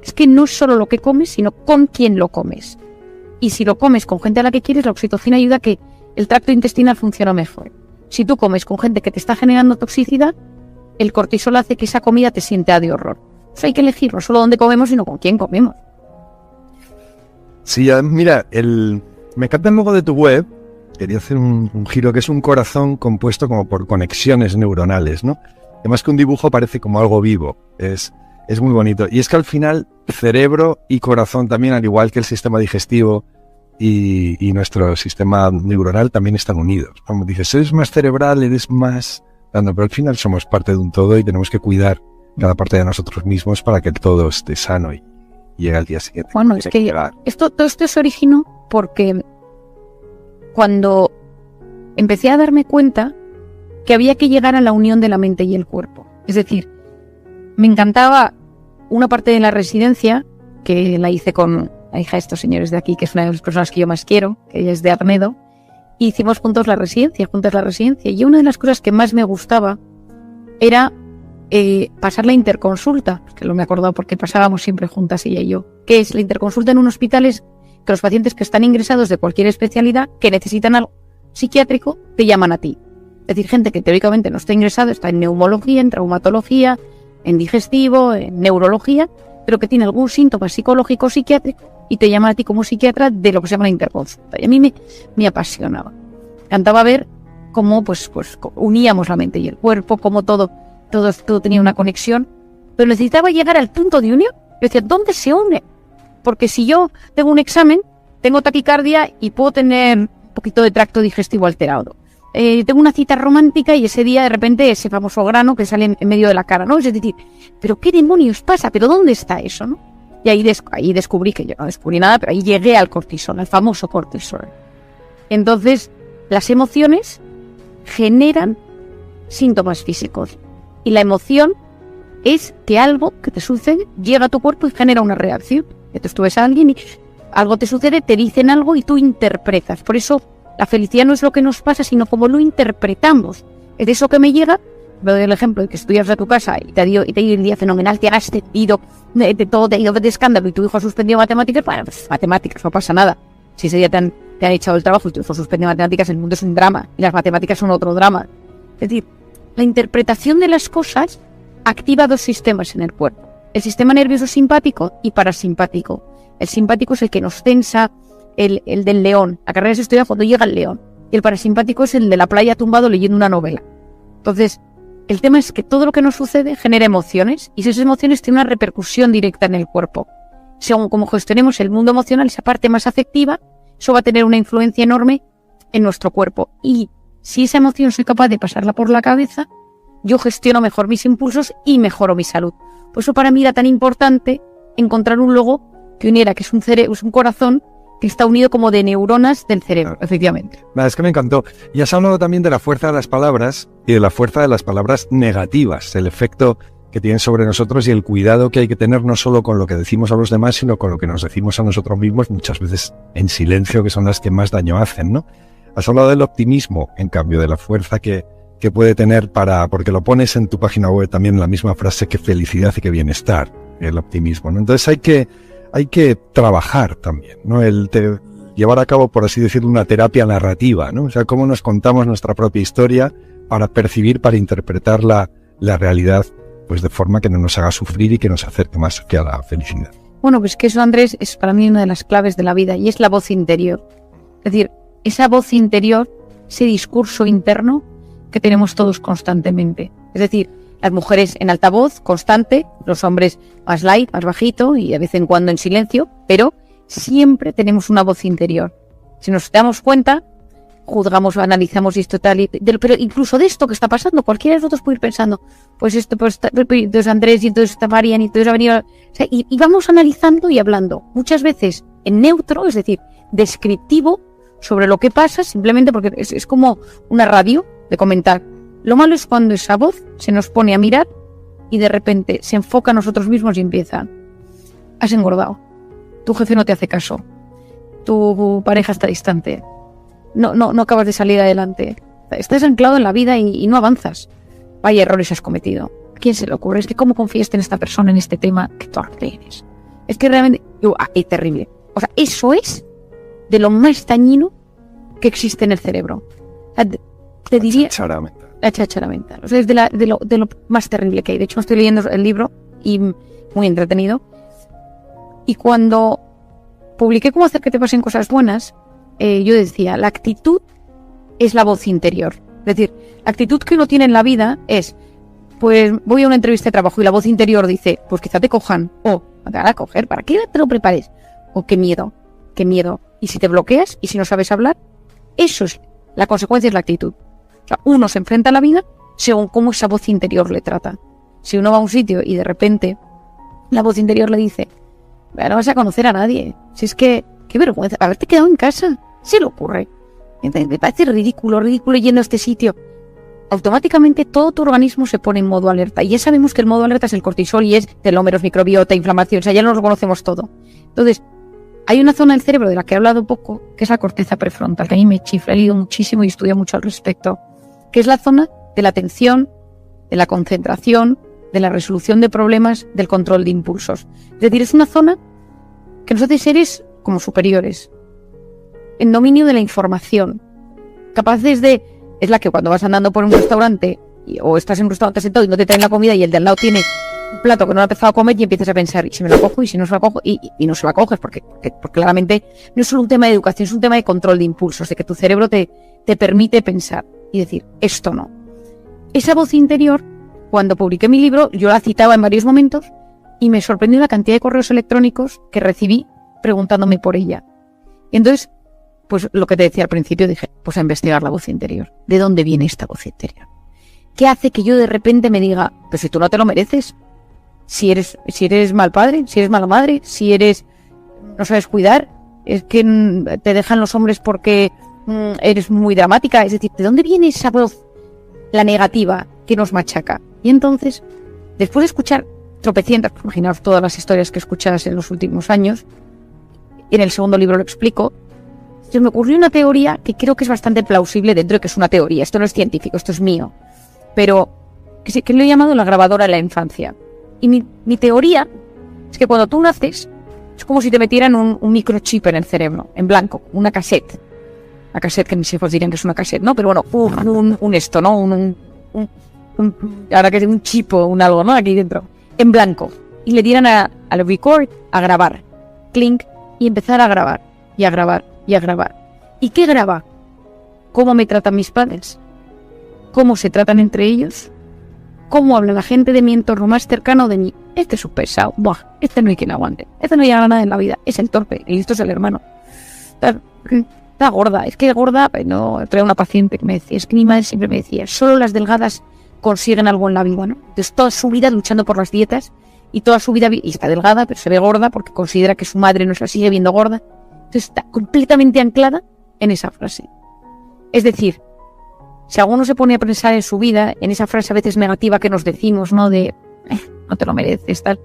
[SPEAKER 2] Es que no es solo lo que comes, sino con quién lo comes. Y si lo comes con gente a la que quieres, la oxitocina ayuda a que el tracto intestinal funcione mejor. Si tú comes con gente que te está generando toxicidad, el cortisol hace que esa comida te sienta de horror. Pues hay que elegir no solo dónde comemos, sino con quién comemos.
[SPEAKER 1] Sí, mira, me encanta el logo de tu web. Quería hacer un giro que es un corazón compuesto como por conexiones neuronales, ¿no? Además que un dibujo parece como algo vivo. Es muy bonito. Y es que al final, cerebro y corazón también, al igual que el sistema digestivo y nuestro sistema neuronal, también están unidos. Como dices, eres más cerebral, eres más... pero al final somos parte de un todo y tenemos que cuidar cada parte de nosotros mismos para que el todo esté sano y llegue al día siguiente.
[SPEAKER 2] Bueno, es que todo esto se originó porque cuando empecé a darme cuenta que había que llegar a la unión de la mente y el cuerpo. Es decir, me encantaba una parte de la residencia, que la hice con la hija de estos señores de aquí, que es una de las personas que yo más quiero, que ella es de Arnedo, y hicimos juntas la residencia. Y una de las cosas que más me gustaba era pasar la interconsulta, que lo me he acordado porque pasábamos siempre juntas ella y yo, que es la interconsulta en un hospital, es que los pacientes que están ingresados de cualquier especialidad, que necesitan algo psiquiátrico, te llaman a ti. Es decir, gente que teóricamente no está ingresado, está en neumología, en traumatología, en digestivo, en neurología, pero que tiene algún síntoma psicológico o psiquiátrico y te llama a ti como psiquiatra de lo que se llama la interconsulta. Y a mí me apasionaba. Encantaba ver cómo pues uníamos la mente y el cuerpo, cómo todo tenía una conexión, pero necesitaba llegar al punto de unión. Yo decía, ¿dónde se une? Porque si yo tengo un examen, tengo taquicardia y puedo tener un poquito de tracto digestivo alterado. Tengo una cita romántica y ese día de repente ese famoso grano que sale en medio de la cara, ¿no? Es decir, ¿pero qué demonios pasa? ¿Pero dónde está eso, no? Y ahí descubrí que yo no descubrí nada, pero ahí llegué al cortisol, al famoso cortisol. Entonces, las emociones generan síntomas físicos y la emoción es que algo que te sucede llega a tu cuerpo y genera una reacción. Entonces tú ves a alguien y algo te sucede, te dicen algo y tú interpretas. Por eso la felicidad no es lo que nos pasa, sino cómo lo interpretamos. Es de eso que me llega. Me doy el ejemplo de que estudias a tu casa y te ha ido el día fenomenal, te has ascendido, de todo te ha ido de escándalo y tu hijo ha suspendido matemáticas. Bueno, pues matemáticas, no pasa nada. Si ese día te han echado el trabajo y tu hijo suspendido matemáticas, el mundo es un drama y las matemáticas son otro drama. Es decir, la interpretación de las cosas activa dos sistemas en el cuerpo. El sistema nervioso simpático y parasimpático. El simpático es el que nos tensa, el del león. La carrera se estudia cuando llega el león. Y el parasimpático es el de la playa tumbado leyendo una novela. Entonces, el tema es que todo lo que nos sucede genera emociones y esas emociones tienen una repercusión directa en el cuerpo. Según cómo gestionemos el mundo emocional, esa parte más afectiva, eso va a tener una influencia enorme en nuestro cuerpo. Y si esa emoción soy capaz de pasarla por la cabeza, yo gestiono mejor mis impulsos y mejoro mi salud. Por eso para mí era tan importante encontrar un logo que uniera, que es un corazón que está unido como de neuronas del cerebro, efectivamente.
[SPEAKER 1] Es que me encantó. Y has hablado también de la fuerza de las palabras y de la fuerza de las palabras negativas, el efecto que tienen sobre nosotros y el cuidado que hay que tener no solo con lo que decimos a los demás, sino con lo que nos decimos a nosotros mismos, muchas veces en silencio, que son las que más daño hacen, ¿no? Has hablado del optimismo, en cambio, de la fuerza que puede tener porque lo pones en tu página web también la misma frase que felicidad y que bienestar, el optimismo, ¿no? Entonces hay que trabajar también, ¿no? Llevar a cabo, por así decirlo, una terapia narrativa, ¿no? O sea, cómo nos contamos nuestra propia historia para percibir, para interpretar la realidad, pues de forma que no nos haga sufrir y que nos acerque más hacia la felicidad.
[SPEAKER 2] Bueno, pues que eso, Andrés, es para mí una de las claves de la vida y es la voz interior. Es decir, esa voz interior, ese discurso interno que tenemos todos constantemente. Es decir, las mujeres en altavoz, constante, los hombres más light, más bajito y de vez en cuando en silencio, pero siempre tenemos una voz interior. Si nos damos cuenta, juzgamos, analizamos esto tal, pero incluso de esto que está pasando, cualquiera de nosotros puede ir pensando, pues esto, pues entonces Andrés y entonces está Marian y entonces ha venido, o sea, y vamos analizando y hablando, muchas veces en neutro, es decir, descriptivo sobre lo que pasa, simplemente porque es como una radio de comentar. Lo malo es cuando esa voz se nos pone a mirar y de repente se enfoca a nosotros mismos y empieza: has engordado, tu jefe no te hace caso, tu pareja está distante, no acabas de salir adelante, estás anclado en la vida y no avanzas, vaya errores has cometido. ¿A quién se le ocurre? Es que cómo confías en esta persona, en este tema que tú tienes. Es que realmente es terrible. O sea, eso es de lo más dañino que existe en el cerebro. O sea, te diría la cháchara mental. O sea, es de lo más terrible que hay. De hecho, estoy leyendo el libro y muy entretenido. Y cuando publiqué Cómo hacer que te pasen cosas buenas, yo decía, la actitud es la voz interior. Es decir, la actitud que uno tiene en la vida es, pues voy a una entrevista de trabajo y la voz interior dice, pues quizá te cojan. O, te van a coger, ¿para qué te lo prepares? O qué miedo. Y si te bloqueas y si no sabes hablar, eso es, la consecuencia es la actitud. O sea, uno se enfrenta a la vida según cómo esa voz interior le trata. Si uno va a un sitio y de repente la voz interior le dice, no vas a conocer a nadie, si es que, qué vergüenza, haberte quedado en casa, se le ocurre. Me parece ridículo yendo a este sitio. Automáticamente todo tu organismo se pone en modo alerta. Y ya sabemos que el modo alerta es el cortisol y es telómeros, microbiota, inflamación, o sea, ya lo conocemos todo. Entonces, hay una zona del cerebro de la que he hablado poco, que es la corteza prefrontal, que a mí me chifla, he leído muchísimo y estudio mucho al respecto, que es la zona de la atención, de la concentración, de la resolución de problemas, del control de impulsos. Es decir, es una zona que nos hace seres como superiores, en dominio de la información, capaces de... Es la que cuando vas andando por un restaurante o estás en un restaurante sentado y no te traen la comida y el de al lado tiene un plato que no has empezado a comer y empiezas a pensar, ¿y si me lo cojo? ¿Y si no se la cojo? Y no se la coges, porque claramente no es solo un tema de educación, es un tema de control de impulsos, de que tu cerebro te permite pensar y decir, esto no. Esa voz interior, cuando publiqué mi libro, yo la citaba en varios momentos y me sorprendió la cantidad de correos electrónicos que recibí preguntándome por ella. Y entonces, pues lo que te decía al principio, dije, pues a investigar la voz interior. ¿De dónde viene esta voz interior? ¿Qué hace que yo de repente me diga, pues si tú no te lo mereces? Si eres mal padre, si eres mala madre, si no sabes cuidar, es que te dejan los hombres porque eres muy dramática. Es decir, ¿de dónde viene esa voz, la negativa, que nos machaca? Y entonces, después de escuchar tropecientas, imaginaos todas las historias que escuchas en los últimos años, y en el segundo libro lo explico, se me ocurrió una teoría que creo que es bastante plausible dentro de que es una teoría. Esto no es científico, esto es mío. Pero que lo he llamado la grabadora de la infancia. Y mi teoría es que cuando tú naces, es como si te metieran un microchip en el cerebro, en blanco, una cassette. La cassette, que mis hijos dirían que es una cassette, ¿no? Pero bueno, un esto, ¿no? Ahora que es un chip o un algo, ¿no? Aquí dentro, en blanco. Y le dieran al record, a grabar. Clink, y empezar a grabar, y a grabar, y a grabar. ¿Y qué graba? ¿Cómo me tratan mis padres? ¿Cómo se tratan entre ellos? ¿Cómo habla la gente de mi entorno más cercano de mí? Este es un pesado. Buah, este no hay quien aguante. Este no llega a nada en la vida. Es el torpe. Y esto es el hermano. Está gorda. Es que gorda, no. Trae una paciente que me decía, es que mi madre siempre me decía, solo las delgadas consiguen algo en la vida, ¿no? Entonces toda su vida luchando por las dietas y toda su vida, y está delgada, pero se ve gorda porque considera que su madre no se la sigue viendo gorda. Entonces está completamente anclada en esa frase. Es decir, si alguno se pone a pensar en su vida, en esa frase a veces negativa que nos decimos, ¿no? De, no te lo mereces, tal.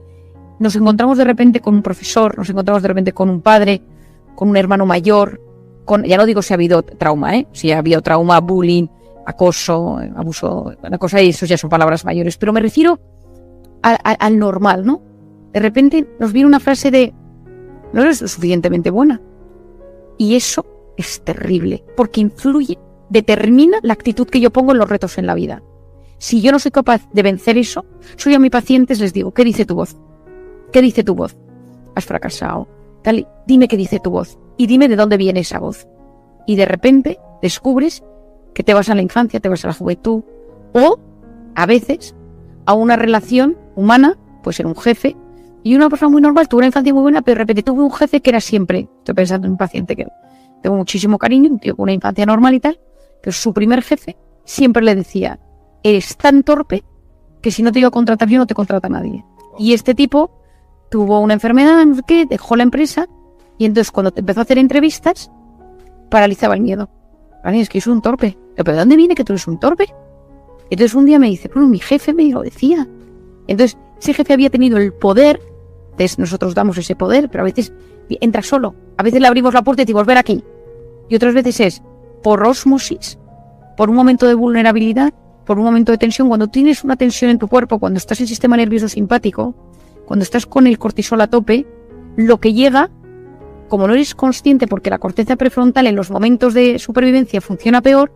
[SPEAKER 2] Nos encontramos de repente con un profesor, nos encontramos de repente con un padre, con un hermano mayor, ya no digo si ha habido trauma, si ha habido trauma, bullying, acoso, abuso, una cosa, y eso ya son palabras mayores, pero me refiero al normal, ¿no? De repente nos viene una frase de, no eres lo suficientemente buena. Y eso es terrible, porque influye, determina la actitud que yo pongo en los retos en la vida. Si yo no soy capaz de vencer eso, soy a mis pacientes les digo, ¿qué dice tu voz? ¿Qué dice tu voz? Has fracasado. Tal, dime qué dice tu voz y dime de dónde viene esa voz. Y de repente descubres que te vas a la infancia, te vas a la juventud, o a veces a una relación humana, puede ser un jefe, y una persona muy normal, tuvo una infancia muy buena, pero de repente tuve un jefe que era siempre, estoy pensando en un paciente que tengo muchísimo cariño, un tío con una infancia normal y tal, pero su primer jefe siempre le decía, eres tan torpe que si no te iba a contratar yo no te contrata nadie. Y este tipo tuvo una enfermedad, no sé qué, dejó la empresa, y entonces cuando empezó a hacer entrevistas, paralizaba el miedo. Vale, es que yo soy un torpe. ¿Pero de dónde viene que tú eres un torpe? Entonces un día me dice, bueno, mi jefe me lo decía. Entonces ese jefe había tenido el poder, entonces nosotros damos ese poder, pero a veces entra solo. A veces le abrimos la puerta y decimos, ven aquí. Y otras veces es por ósmosis, por un momento de vulnerabilidad, por un momento de tensión. Cuando tienes una tensión en tu cuerpo, cuando estás en sistema nervioso simpático, cuando estás con el cortisol a tope, lo que llega, como no eres consciente porque la corteza prefrontal en los momentos de supervivencia funciona peor,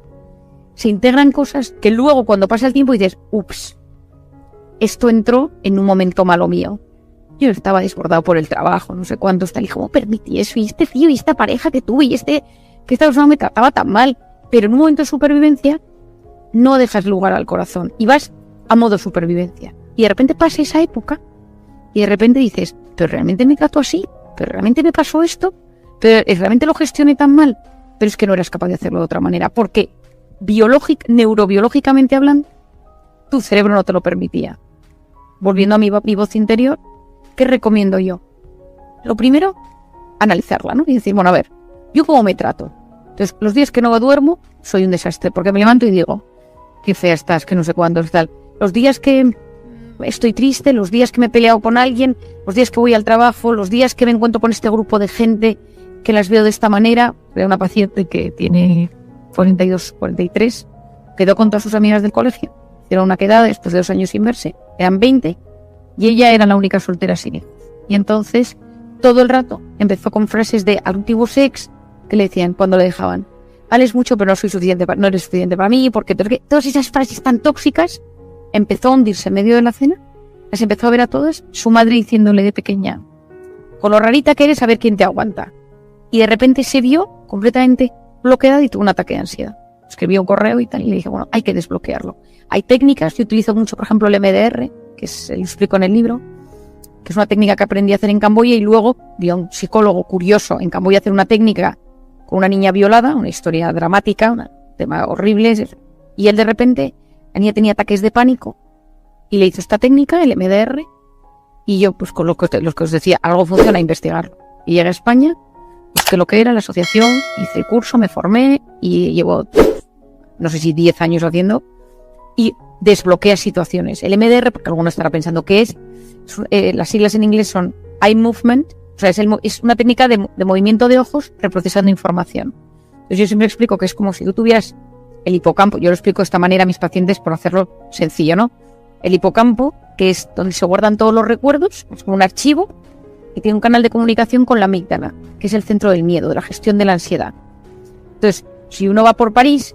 [SPEAKER 2] se integran cosas que luego cuando pasa el tiempo dices, ups, esto entró en un momento malo mío. Yo estaba desbordado por el trabajo, no sé cuántos tal, y cómo permití eso, y este tío, y esta pareja que tuve, y que esta persona me trataba tan mal. Pero en un momento de supervivencia no dejas lugar al corazón y vas a modo supervivencia. Y de repente pasa esa época y de repente dices, pero realmente me trato así, pero realmente me pasó esto, pero realmente lo gestioné tan mal. Pero es que no eras capaz de hacerlo de otra manera, porque neurobiológicamente hablando, tu cerebro no te lo permitía. Volviendo a mi voz interior, ¿qué recomiendo yo? Lo primero, analizarla, ¿no? Y decir, bueno, a ver, ¿yo cómo me trato? Entonces, los días que no duermo, soy un desastre, porque me levanto y digo, qué fea estás, que no sé cuándo, tal. Los días que estoy triste, los días que me he peleado con alguien, los días que voy al trabajo, los días que me encuentro con este grupo de gente que las veo de esta manera. Veo una paciente que tiene 42, 43, quedó con todas sus amigas del colegio, hicieron una quedada después de 2 años sin verse, eran 20, y ella era la única soltera sin hijos. Y entonces, todo el rato, empezó con frases de antiguos ex, que le decían cuando le dejaban, vales mucho pero no eres suficiente para mí, porque todas esas frases tan tóxicas, empezó a hundirse en medio de la cena las empezó a ver a todas, su madre diciéndole de pequeña, con lo rarita que eres, a ver quién te aguanta. Y de repente se vio completamente bloqueada y tuvo un ataque de ansiedad. Escribió un correo y tal, y le dije, bueno, hay que desbloquearlo. Hay técnicas, yo utilizo mucho, por ejemplo, el MDR, que lo explico en el libro, que es una técnica que aprendí a hacer en Camboya, y luego vi a un psicólogo curioso en Camboya hacer una técnica con una niña violada, una historia dramática, un tema horrible, y él de repente, la niña tenía ataques de pánico, y le hizo esta técnica, el MDR, y yo, pues con lo que os decía, algo funciona, a investigarlo. Y llegué a España, busqué lo que era la asociación, hice el curso, me formé, y llevo, no sé si 10 años haciendo, y desbloquea situaciones. El MDR, porque alguno estará pensando qué es, las siglas en inglés son Eye Movement, o sea, es una técnica de movimiento de ojos reprocesando información. Entonces yo siempre explico que es como si tú tuvieras el hipocampo, yo lo explico de esta manera a mis pacientes por hacerlo sencillo, ¿no? El hipocampo, que es donde se guardan todos los recuerdos, es como un archivo, y tiene un canal de comunicación con la amígdala, que es el centro del miedo, de la gestión de la ansiedad. Entonces, si uno va por París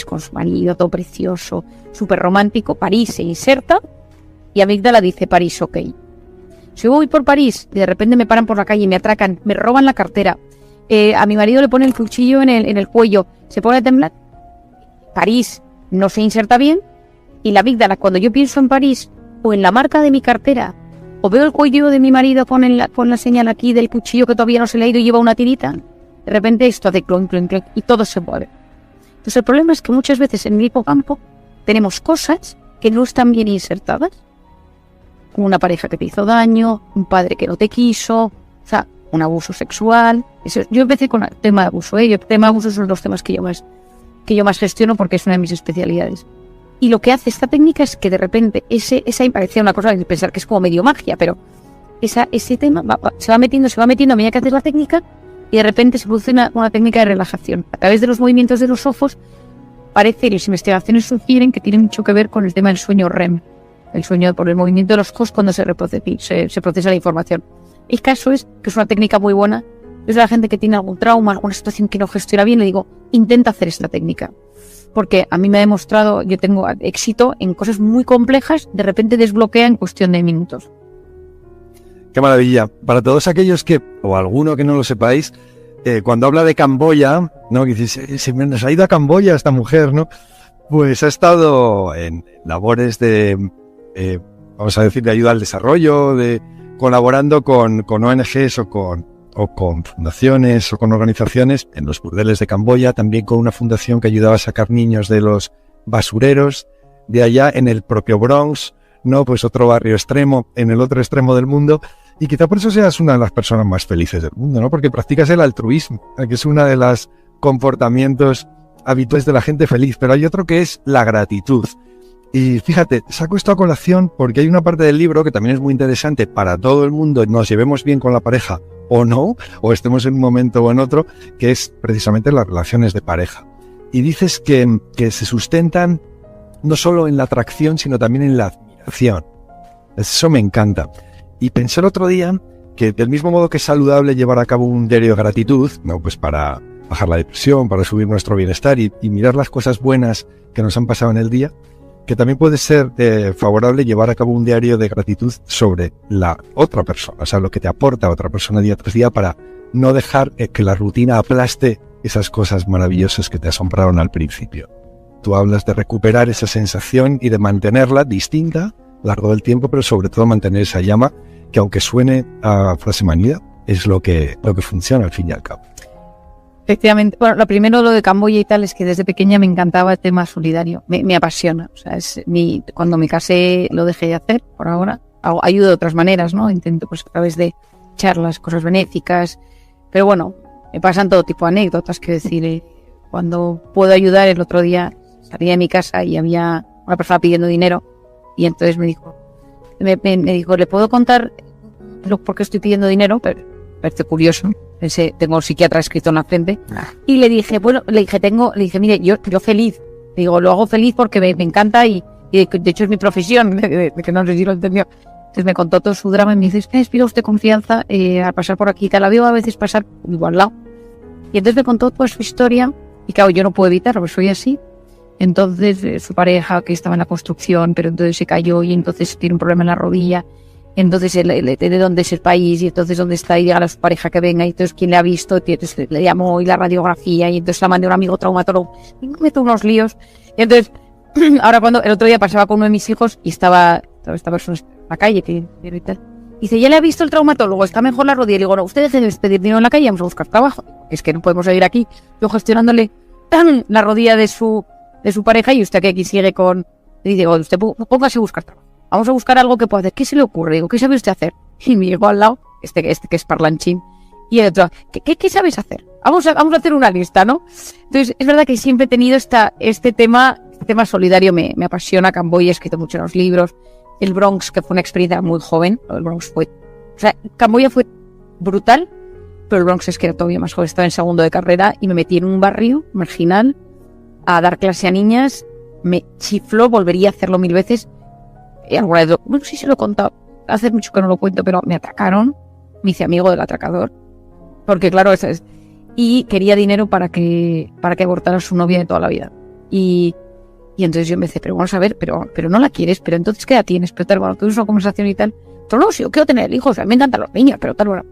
[SPEAKER 2] con su marido, todo precioso, súper romántico, París se inserta y amígdala dice París, ok. Si voy por París y de repente me paran por la calle, me atracan, me roban la cartera, a mi marido le ponen el cuchillo en el cuello, se pone a temblar, París no se inserta bien, y la amígdala, cuando yo pienso en París o en la marca de mi cartera, o veo el cuello de mi marido con la señal aquí del cuchillo que todavía no se le ha ido y lleva una tirita, de repente esto hace clon, clon, clon, y todo se mueve. Entonces el problema es que muchas veces en el hipocampo tenemos cosas que no están bien insertadas, como una pareja que te hizo daño, un padre que no te quiso, o sea, un abuso sexual. Yo empecé con el tema de abuso, el tema de abuso son los temas que yo más gestiono porque es una de mis especialidades. Y lo que hace esta técnica es que de repente esa parecía una cosa de pensar que es como medio magia, pero ese tema se va metiendo a medida que haces la técnica, y de repente se produce una técnica de relajación. A través de los movimientos de los ojos, parece, las investigaciones sugieren que tiene mucho que ver con el tema del sueño REM, el sueño por el movimiento de los ojos cuando se procesa la información. El caso es que es una técnica muy buena. Es la gente que tiene algún trauma, alguna situación que no gestiona bien, le digo, intenta hacer esta técnica. Porque a mí me ha demostrado, yo tengo éxito en cosas muy complejas, de repente desbloquea en cuestión de minutos.
[SPEAKER 1] Qué maravilla. Para todos aquellos que, o alguno que no lo sepáis, cuando habla de Camboya, ¿no? Que dices, se nos ha ido a Camboya esta mujer, ¿no? Pues ha estado en labores de, vamos a decir, de ayuda al desarrollo, colaborando con ONGs o con fundaciones o con organizaciones en los burdeles de Camboya, también con una fundación que ayudaba a sacar niños de los basureros de allá en el propio Bronx, ¿no? Pues otro barrio extremo, en el otro extremo del mundo, y quizá por eso seas una de las personas más felices del mundo, ¿no? Porque practicas el altruismo, que es uno de los comportamientos habituales de la gente feliz, pero hay otro que es la gratitud. Y fíjate, saco esto a colación porque hay una parte del libro que también es muy interesante para todo el mundo, nos llevemos bien con la pareja o no, o estemos en un momento o en otro, que es precisamente las relaciones de pareja. Y dices que se sustentan no solo en la atracción, sino también en la admiración. Eso me encanta. Y pensé el otro día que del mismo modo que es saludable llevar a cabo un diario de gratitud, ¿no? Pues para bajar la depresión, para subir nuestro bienestar y mirar las cosas buenas que nos han pasado en el día, que también puede ser favorable llevar a cabo un diario de gratitud sobre la otra persona, o sea, lo que te aporta otra persona día tras día, para no dejar que la rutina aplaste esas cosas maravillosas que te asombraron al principio. Tú hablas de recuperar esa sensación y de mantenerla distinta a lo largo del tiempo, pero sobre todo mantener esa llama que, aunque suene a frase manida, es lo que funciona al fin y al cabo.
[SPEAKER 2] Efectivamente, bueno, lo primero, lo de Camboya y tal, es que desde pequeña me encantaba el tema solidario, me apasiona. O sea, cuando me casé lo dejé de hacer, por ahora. Ayudo de otras maneras, ¿no? Intento, pues, a través de charlas, cosas benéficas, pero bueno, me pasan todo tipo de anécdotas, que decir, cuando puedo ayudar. El otro día salí de mi casa y había una persona pidiendo dinero, y entonces me dijo, ¿le puedo contar por qué estoy pidiendo dinero? Pero parece curioso. Pensé, tengo un psiquiatra escrito en la frente. Y le dije, mire, yo feliz. Digo, lo hago feliz porque me encanta y de hecho es mi profesión, de que no sé si lo entendió. Entonces me contó todo su drama y me dice, ¿me inspira usted confianza al pasar por aquí? Te la veo a veces pasar igual al lado. Y entonces me contó toda su historia, y claro, yo no puedo evitarlo, porque soy así. Entonces su pareja, que estaba en la construcción, pero entonces se cayó y entonces tiene un problema en la rodilla. Entonces de dónde es el país y entonces dónde está y llega a su pareja que venga y entonces quién le ha visto, entonces le llamó y la radiografía y entonces la mandé a un amigo traumatólogo y me meto unos líos. Y entonces ahora cuando el otro día pasaba con uno de mis hijos y estaba esta persona en la calle y tal, dice, ya le ha visto el traumatólogo, está mejor la rodilla. Y digo, no, usted deje de pedir dinero en la calle, vamos a buscar trabajo. Es que no podemos seguir aquí yo gestionándole la rodilla de su pareja y usted que aquí sigue con... Y digo, usted póngase a buscar trabajo. Vamos a buscar algo que pueda hacer. ¿Qué se le ocurre? Digo, ¿qué sabe usted hacer? Y me llegó al lado, este que es parlanchín, y el otro, ¿qué sabes hacer? Vamos a hacer una lista, ¿no? Entonces, es verdad que siempre he tenido este tema solidario, me apasiona. Camboya, he escrito mucho en los libros. El Bronx, que fue una experiencia muy joven. El Bronx Camboya fue brutal, pero el Bronx es que era todavía más joven. Estaba en segundo de carrera y me metí en un barrio marginal a dar clase a niñas. Me chifló, volvería a hacerlo 1000 veces. Bueno, sí se lo he contado, hace mucho que no lo cuento, pero me atacaron, me hice amigo del atracador, porque claro, eso es, y quería dinero para que abortara a su novia de toda la vida, y entonces yo me decía, pero vamos a ver, pero no la quieres, pero entonces ¿qué edad tienes? Pero tal, bueno, tuvimos una conversación y tal, pero no, si yo quiero tener hijos, a mí me encantan los niños, pero tal, bueno,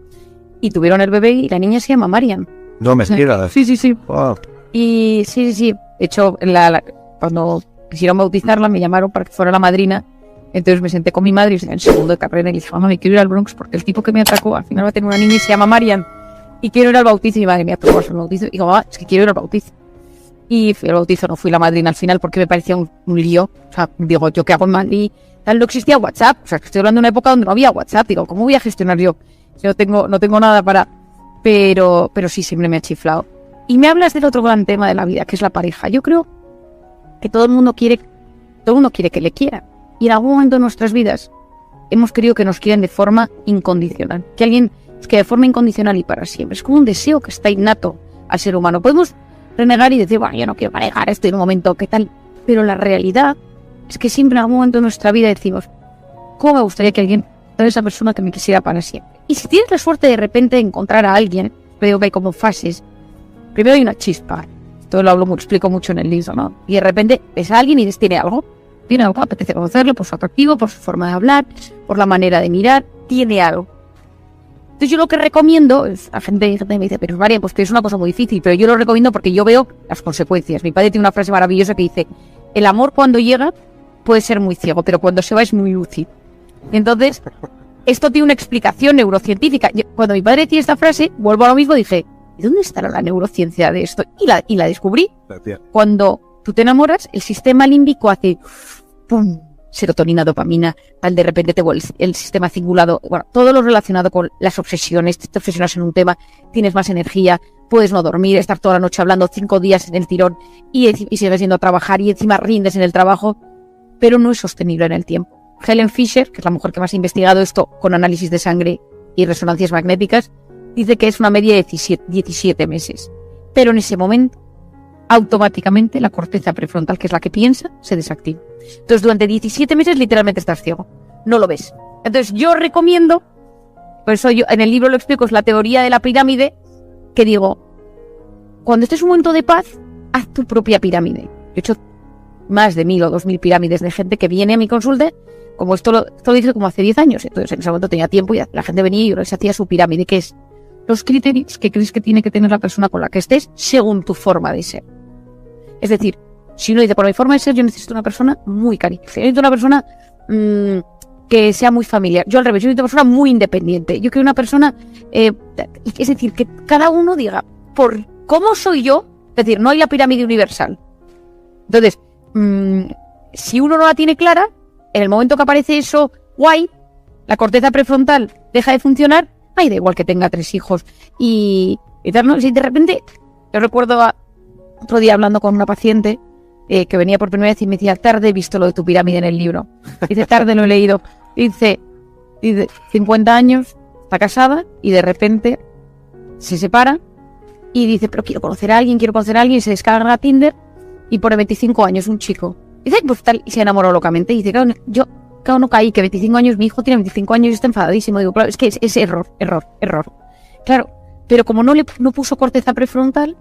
[SPEAKER 2] y tuvieron el bebé y la niña se llama Marian.
[SPEAKER 1] No me estiras.
[SPEAKER 2] Sí.
[SPEAKER 1] Wow.
[SPEAKER 2] Y sí, de hecho, cuando quisieron bautizarla me llamaron para que fuera la madrina. Entonces me senté con mi madre en segundo de carrera y le dije, mamá, me quiero ir al Bronx porque el tipo que me atacó al final va a tener una niña y se llama Marian y quiero ir al bautizo. Y mi madre me atacó al bautizo y digo, mamá, es que quiero ir al bautizo. Y fui al bautizo, no fui la madrina al final porque me parecía un lío. O sea, digo, ¿yo qué hago en Madrid? Tal, no existía WhatsApp. O sea, estoy hablando de una época donde no había WhatsApp. Digo, ¿cómo voy a gestionar yo? Yo no tengo nada para... Pero sí, siempre me ha chiflado. Y me hablas del otro gran tema de la vida, que es la pareja. Yo creo que todo el mundo quiere que le quieran. Y en algún momento de nuestras vidas hemos querido que nos quieran de forma incondicional. Que alguien, es que de forma incondicional y para siempre. Es como un deseo que está innato al ser humano. Podemos renegar y decir, bueno, yo no quiero parejar, estoy en un momento, ¿qué tal? Pero la realidad es que siempre en algún momento de nuestra vida decimos, ¿cómo me gustaría que alguien fuera esa persona que me quisiera para siempre? Y si tienes la suerte de repente de encontrar a alguien, veo que hay como fases. Primero hay una chispa. Esto lo explico mucho en el libro, ¿no? Y de repente ves a alguien y dices, tiene algo, apetece conocerlo por su atractivo, por su forma de hablar, por la manera de mirar, tiene algo. Entonces yo lo que recomiendo, la gente me dice, pero María, pues que es una cosa muy difícil, pero yo lo recomiendo porque yo veo las consecuencias. Mi padre tiene una frase maravillosa que dice, el amor cuando llega puede ser muy ciego, pero cuando se va es muy útil. Entonces, esto tiene una explicación neurocientífica. Cuando mi padre decía esta frase, vuelvo a lo mismo, dije, ¿y dónde estará la neurociencia de esto? Y la descubrí. Cuando tú te enamoras, el sistema límbico hace ¡pum! Serotonina, dopamina, tal, de repente te vuelve el sistema cingulado, bueno, todo lo relacionado con las obsesiones, te obsesionas en un tema, tienes más energía, puedes no dormir, estar toda la noche hablando 5 días en el tirón y sigues yendo a trabajar y encima rindes en el trabajo, pero no es sostenible en el tiempo. Helen Fisher, que es la mujer que más ha investigado esto con análisis de sangre y resonancias magnéticas, dice que es una media de 17 meses, pero en ese momento automáticamente la corteza prefrontal, que es la que piensa, se desactiva. Entonces durante 17 meses literalmente estás ciego, no lo ves. Entonces yo recomiendo, por eso yo en el libro lo explico, es la teoría de la pirámide, que digo, cuando estés en un momento de paz, haz tu propia pirámide. Yo he hecho más de 1000 o 2000 pirámides de gente que viene a mi consulta, como esto lo hice como hace 10 años, entonces en ese momento tenía tiempo y la gente venía y yo les hacía su pirámide, que es los criterios que crees que tiene que tener la persona con la que estés según tu forma de ser. Es decir, si uno dice, por mi forma de ser, yo necesito una persona muy cariñosa, yo necesito una persona que sea muy familiar. Yo al revés, yo necesito una persona muy independiente. Yo quiero una persona, es decir, que cada uno diga, por cómo soy yo, es decir, no hay la pirámide universal. Entonces, si uno no la tiene clara, en el momento que aparece eso, guay, la corteza prefrontal deja de funcionar, ay, da igual que tenga 3 hijos. Y tal, ¿no? Si de repente, yo recuerdo otro día hablando con una paciente que venía por primera vez y me decía, tarde he visto lo de tu pirámide en el libro. Dice, tarde lo he leído. Dice 50 años, está casada y de repente se separa y dice, pero quiero conocer a alguien y se descarga Tinder y pone 25 años, un chico. Dice, pues tal, y se enamoró locamente. Y dice, claro, yo no caí, que 25 años, mi hijo tiene 25 años y está enfadadísimo. Digo, claro, es que es error. Claro, pero como no puso corteza prefrontal,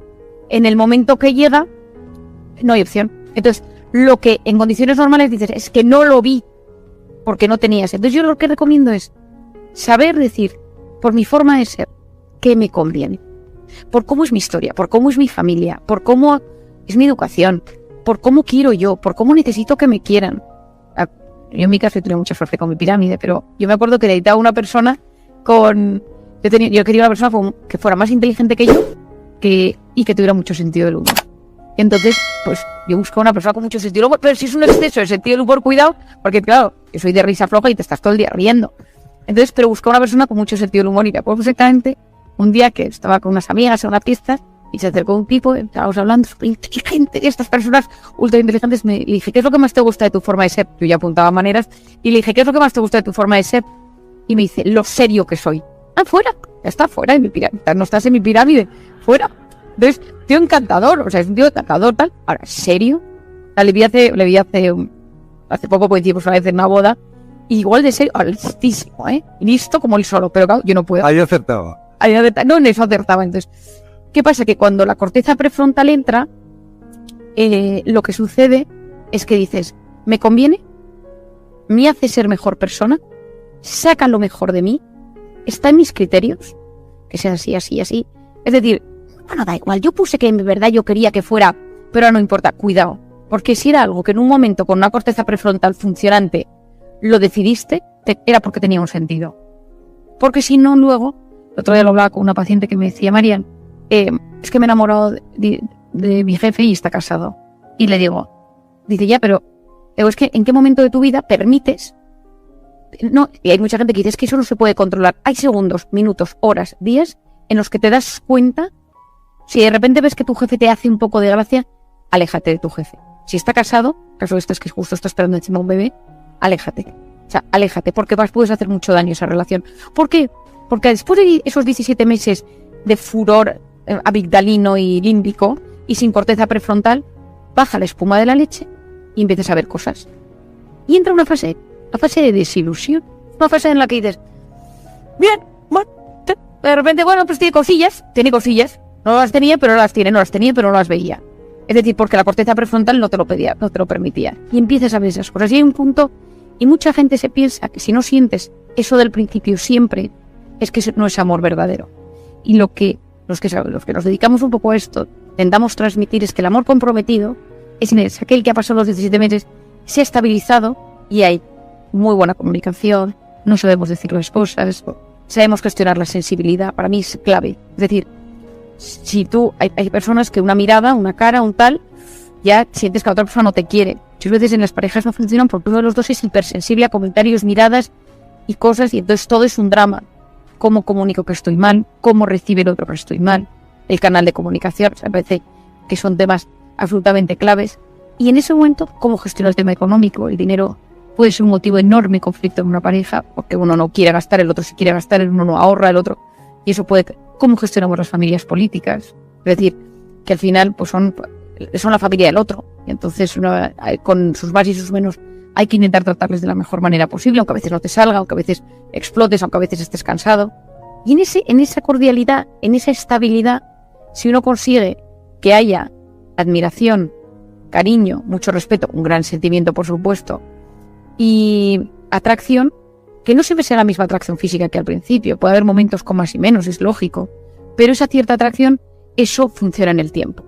[SPEAKER 2] en el momento que llega, no hay opción. Entonces, lo que en condiciones normales dices es que no lo vi porque no tenías. Entonces yo lo que recomiendo es saber decir, por mi forma de ser, qué me conviene. Por cómo es mi historia, por cómo es mi familia, por cómo es mi educación, por cómo quiero yo, por cómo necesito que me quieran. Yo en mi caso he tenido mucha suerte con mi pirámide, pero yo me acuerdo que necesitaba una persona con... Yo quería una persona que fuera más inteligente que yo y que tuviera mucho sentido del humor. Y entonces, pues yo buscaba una persona con mucho sentido del humor, pero si es un exceso de sentido del humor, cuidado, porque claro, yo soy de risa floja y te estás todo el día riendo. Entonces, pero buscaba una persona con mucho sentido del humor y me acuerdo perfectamente un día que estaba con unas amigas en una fiesta y se acercó un tipo, estábamos hablando, súper inteligente, y estas personas ultra inteligentes, le dije, ¿qué es lo que más te gusta de tu forma de ser? Yo ya apuntaba maneras, y le dije, ¿qué es lo que más te gusta de tu forma de ser? Y me dice, lo serio que soy. Fuera, ya está, fuera de mi pirámide, no estás en mi pirámide, fuera. Entonces, tío encantador, o sea, es un tío encantador, tal. Ahora, ¿serio? Le vi hace poco, coincidimos una vez en una boda, y igual de serio, listísimo, listo como él solo, pero claro, yo no puedo.
[SPEAKER 1] Ahí acertaba.
[SPEAKER 2] No, en eso acertaba. Entonces, ¿qué pasa? Que cuando la corteza prefrontal entra, lo que sucede es que dices, ¿me conviene? ¿Me hace ser mejor persona? ¿Saca lo mejor de mí? ¿Está en mis criterios? Que sea así, así, así. Es decir, bueno, da igual, yo puse que en verdad yo quería que fuera, pero no importa, cuidado. Porque si era algo que en un momento con una corteza prefrontal funcionante lo decidiste, era porque tenía un sentido. Porque si no, luego, el otro día lo hablaba con una paciente que me decía, Marian, es que me he enamorado de mi jefe y está casado. Y le digo, dice, ya, pero es que ¿en qué momento de tu vida permites? No, y hay mucha gente que dice, es que eso no se puede controlar. Hay segundos, minutos, horas, días en los que te das cuenta. Si de repente ves que tu jefe te hace un poco de gracia, aléjate de tu jefe. Si está casado, caso esto es que justo está esperando encima un bebé, aléjate. O sea, aléjate, porque puedes hacer mucho daño a esa relación. ¿Por qué? Porque después de esos 17 meses de furor amigdalino y límbico y sin corteza prefrontal, baja la espuma de la leche y empiezas a ver cosas. Y entra una fase, la fase de desilusión. Una fase en la que dices, bien, bueno, de repente, bueno, pues tiene cosillas. No las tenía, pero no las tiene, no las tenía, pero no las veía. Es decir, porque la corteza prefrontal no te lo pedía, no te lo permitía. Y empiezas a ver esas cosas. Y hay un punto, y mucha gente se piensa que si no sientes eso del principio siempre, es que no es amor verdadero. Y los que nos dedicamos un poco a esto, intentamos transmitir es que el amor comprometido es aquel que ha pasado los 17 meses, se ha estabilizado y hay muy buena comunicación, no sabemos decir las cosas, sabemos gestionar la sensibilidad, para mí es clave. Es decir, si hay personas que una mirada, una cara, un tal, ya sientes que la otra persona no te quiere. Muchas veces en las parejas no funcionan porque uno de los dos es hipersensible a comentarios, miradas y cosas, y entonces todo es un drama. Cómo comunico que estoy mal, cómo recibe el otro que estoy mal, el canal de comunicación, me parece que son temas absolutamente claves. Y en ese momento, cómo gestionar el tema económico. El dinero puede ser un motivo de enorme conflicto en una pareja, porque uno no quiere gastar, el otro sí quiere gastar, uno no ahorra, el otro. Y eso puede... ¿Cómo gestionamos las familias políticas? Es decir, que al final pues son la familia del otro. Y entonces, con sus más y sus menos, hay que intentar tratarles de la mejor manera posible, aunque a veces no te salga, aunque a veces explotes, aunque a veces estés cansado. Y en esa cordialidad, en esa estabilidad, si uno consigue que haya admiración, cariño, mucho respeto, un gran sentimiento, por supuesto, y atracción, que no siempre sea la misma atracción física que al principio, puede haber momentos con más y menos, es lógico, pero esa cierta atracción, eso funciona en el tiempo.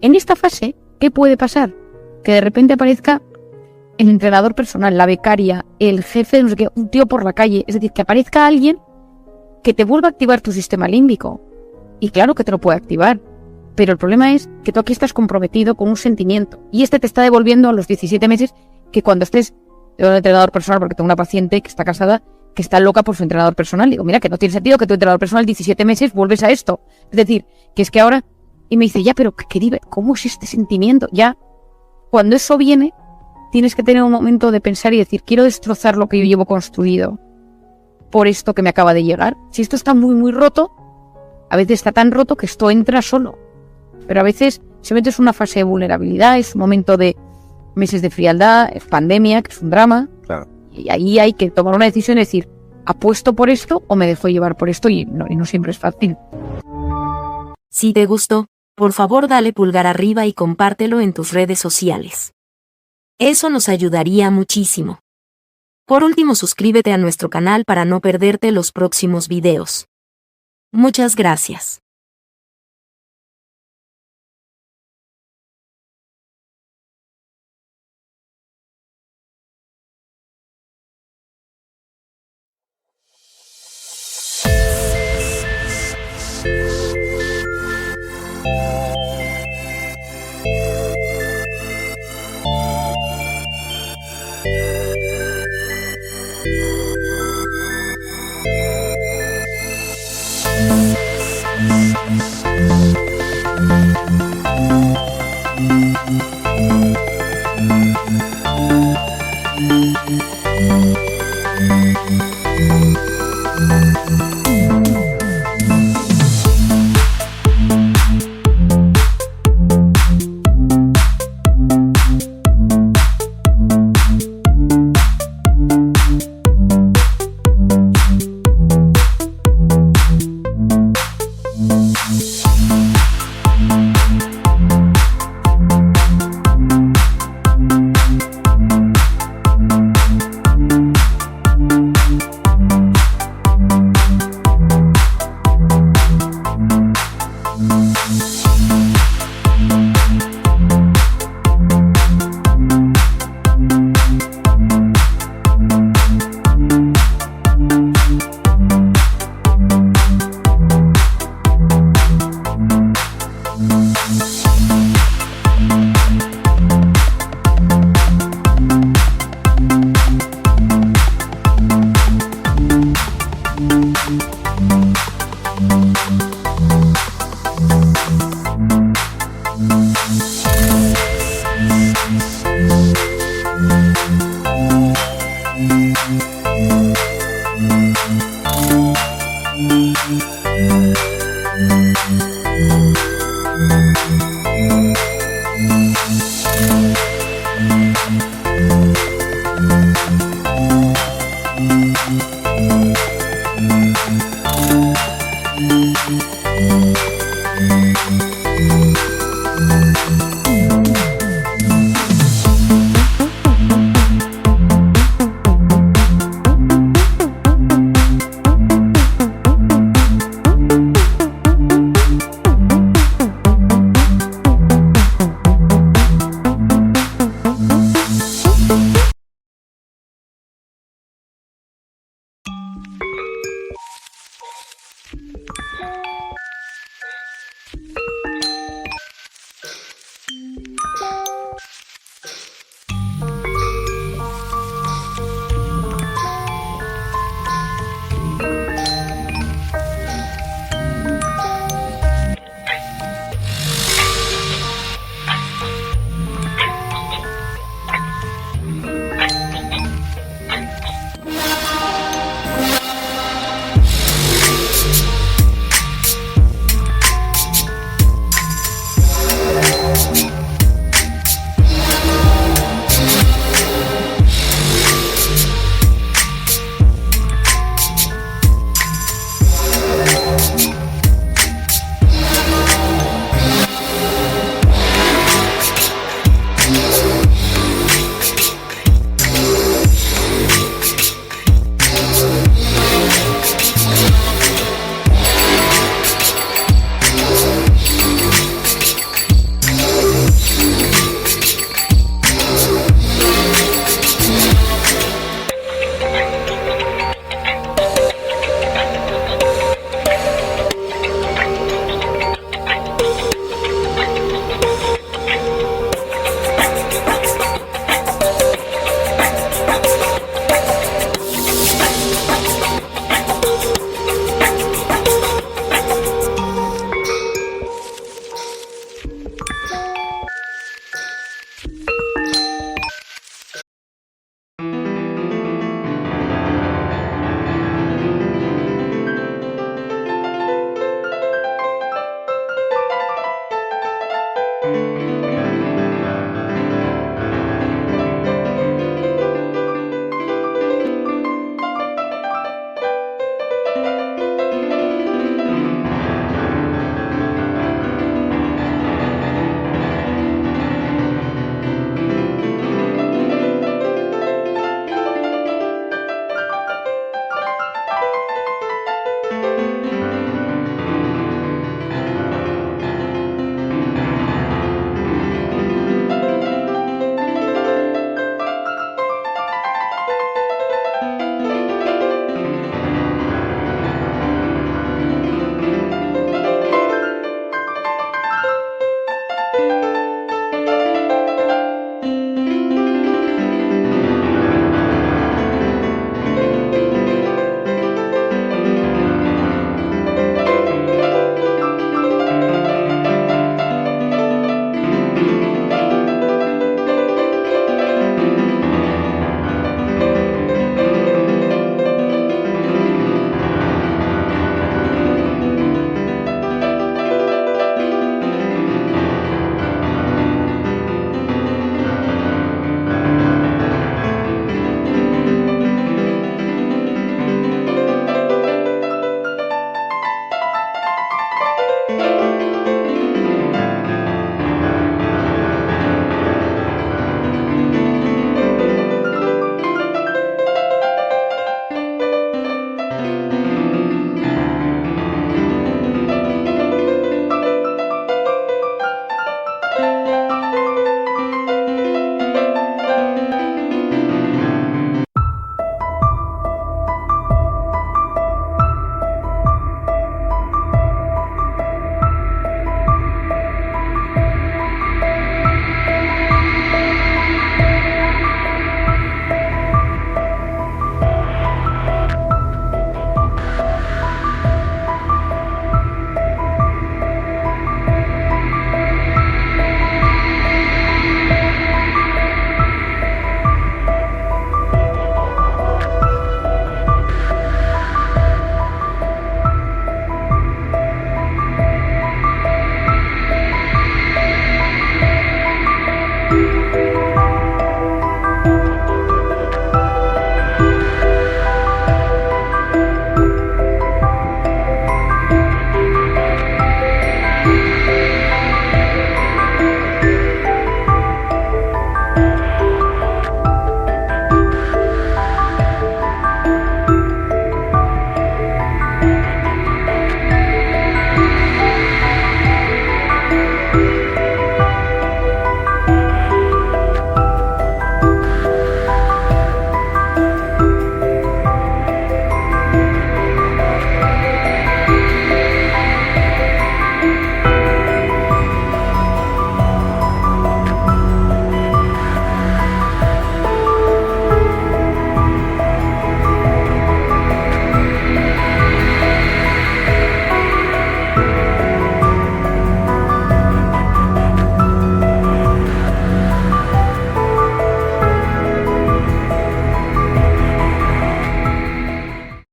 [SPEAKER 2] En esta fase, ¿qué puede pasar? Que de repente aparezca el entrenador personal, la becaria, el jefe, no sé qué, un tío por la calle, es decir, que aparezca alguien que te vuelva a activar tu sistema límbico. Y claro que te lo puede activar, pero el problema es que tú aquí estás comprometido con un sentimiento, y te está devolviendo a los 17 meses que cuando estés... Tengo un entrenador personal porque tengo una paciente que está casada que está loca por su entrenador personal. Digo, mira, que no tiene sentido que tu entrenador personal 17 meses vuelves a esto. Es decir, que es que ahora... Y me dice, ya, pero ¿cómo es este sentimiento? Ya, cuando eso viene, tienes que tener un momento de pensar y decir, quiero destrozar lo que yo llevo construido por esto que me acaba de llegar. Si esto está muy, muy roto, a veces está tan roto que esto entra solo. Pero a veces simplemente es una fase de vulnerabilidad, es un momento de meses de frialdad, pandemia, que es un drama.
[SPEAKER 1] Claro.
[SPEAKER 2] Y ahí hay que tomar una decisión y decir, ¿apuesto por esto o me dejo llevar por esto? Y no siempre es fácil.
[SPEAKER 3] Si te gustó por favor dale pulgar arriba y compártelo en tus redes sociales. Eso nos ayudaría muchísimo. Por último, suscríbete a nuestro canal para no perderte los próximos videos. Muchas gracias.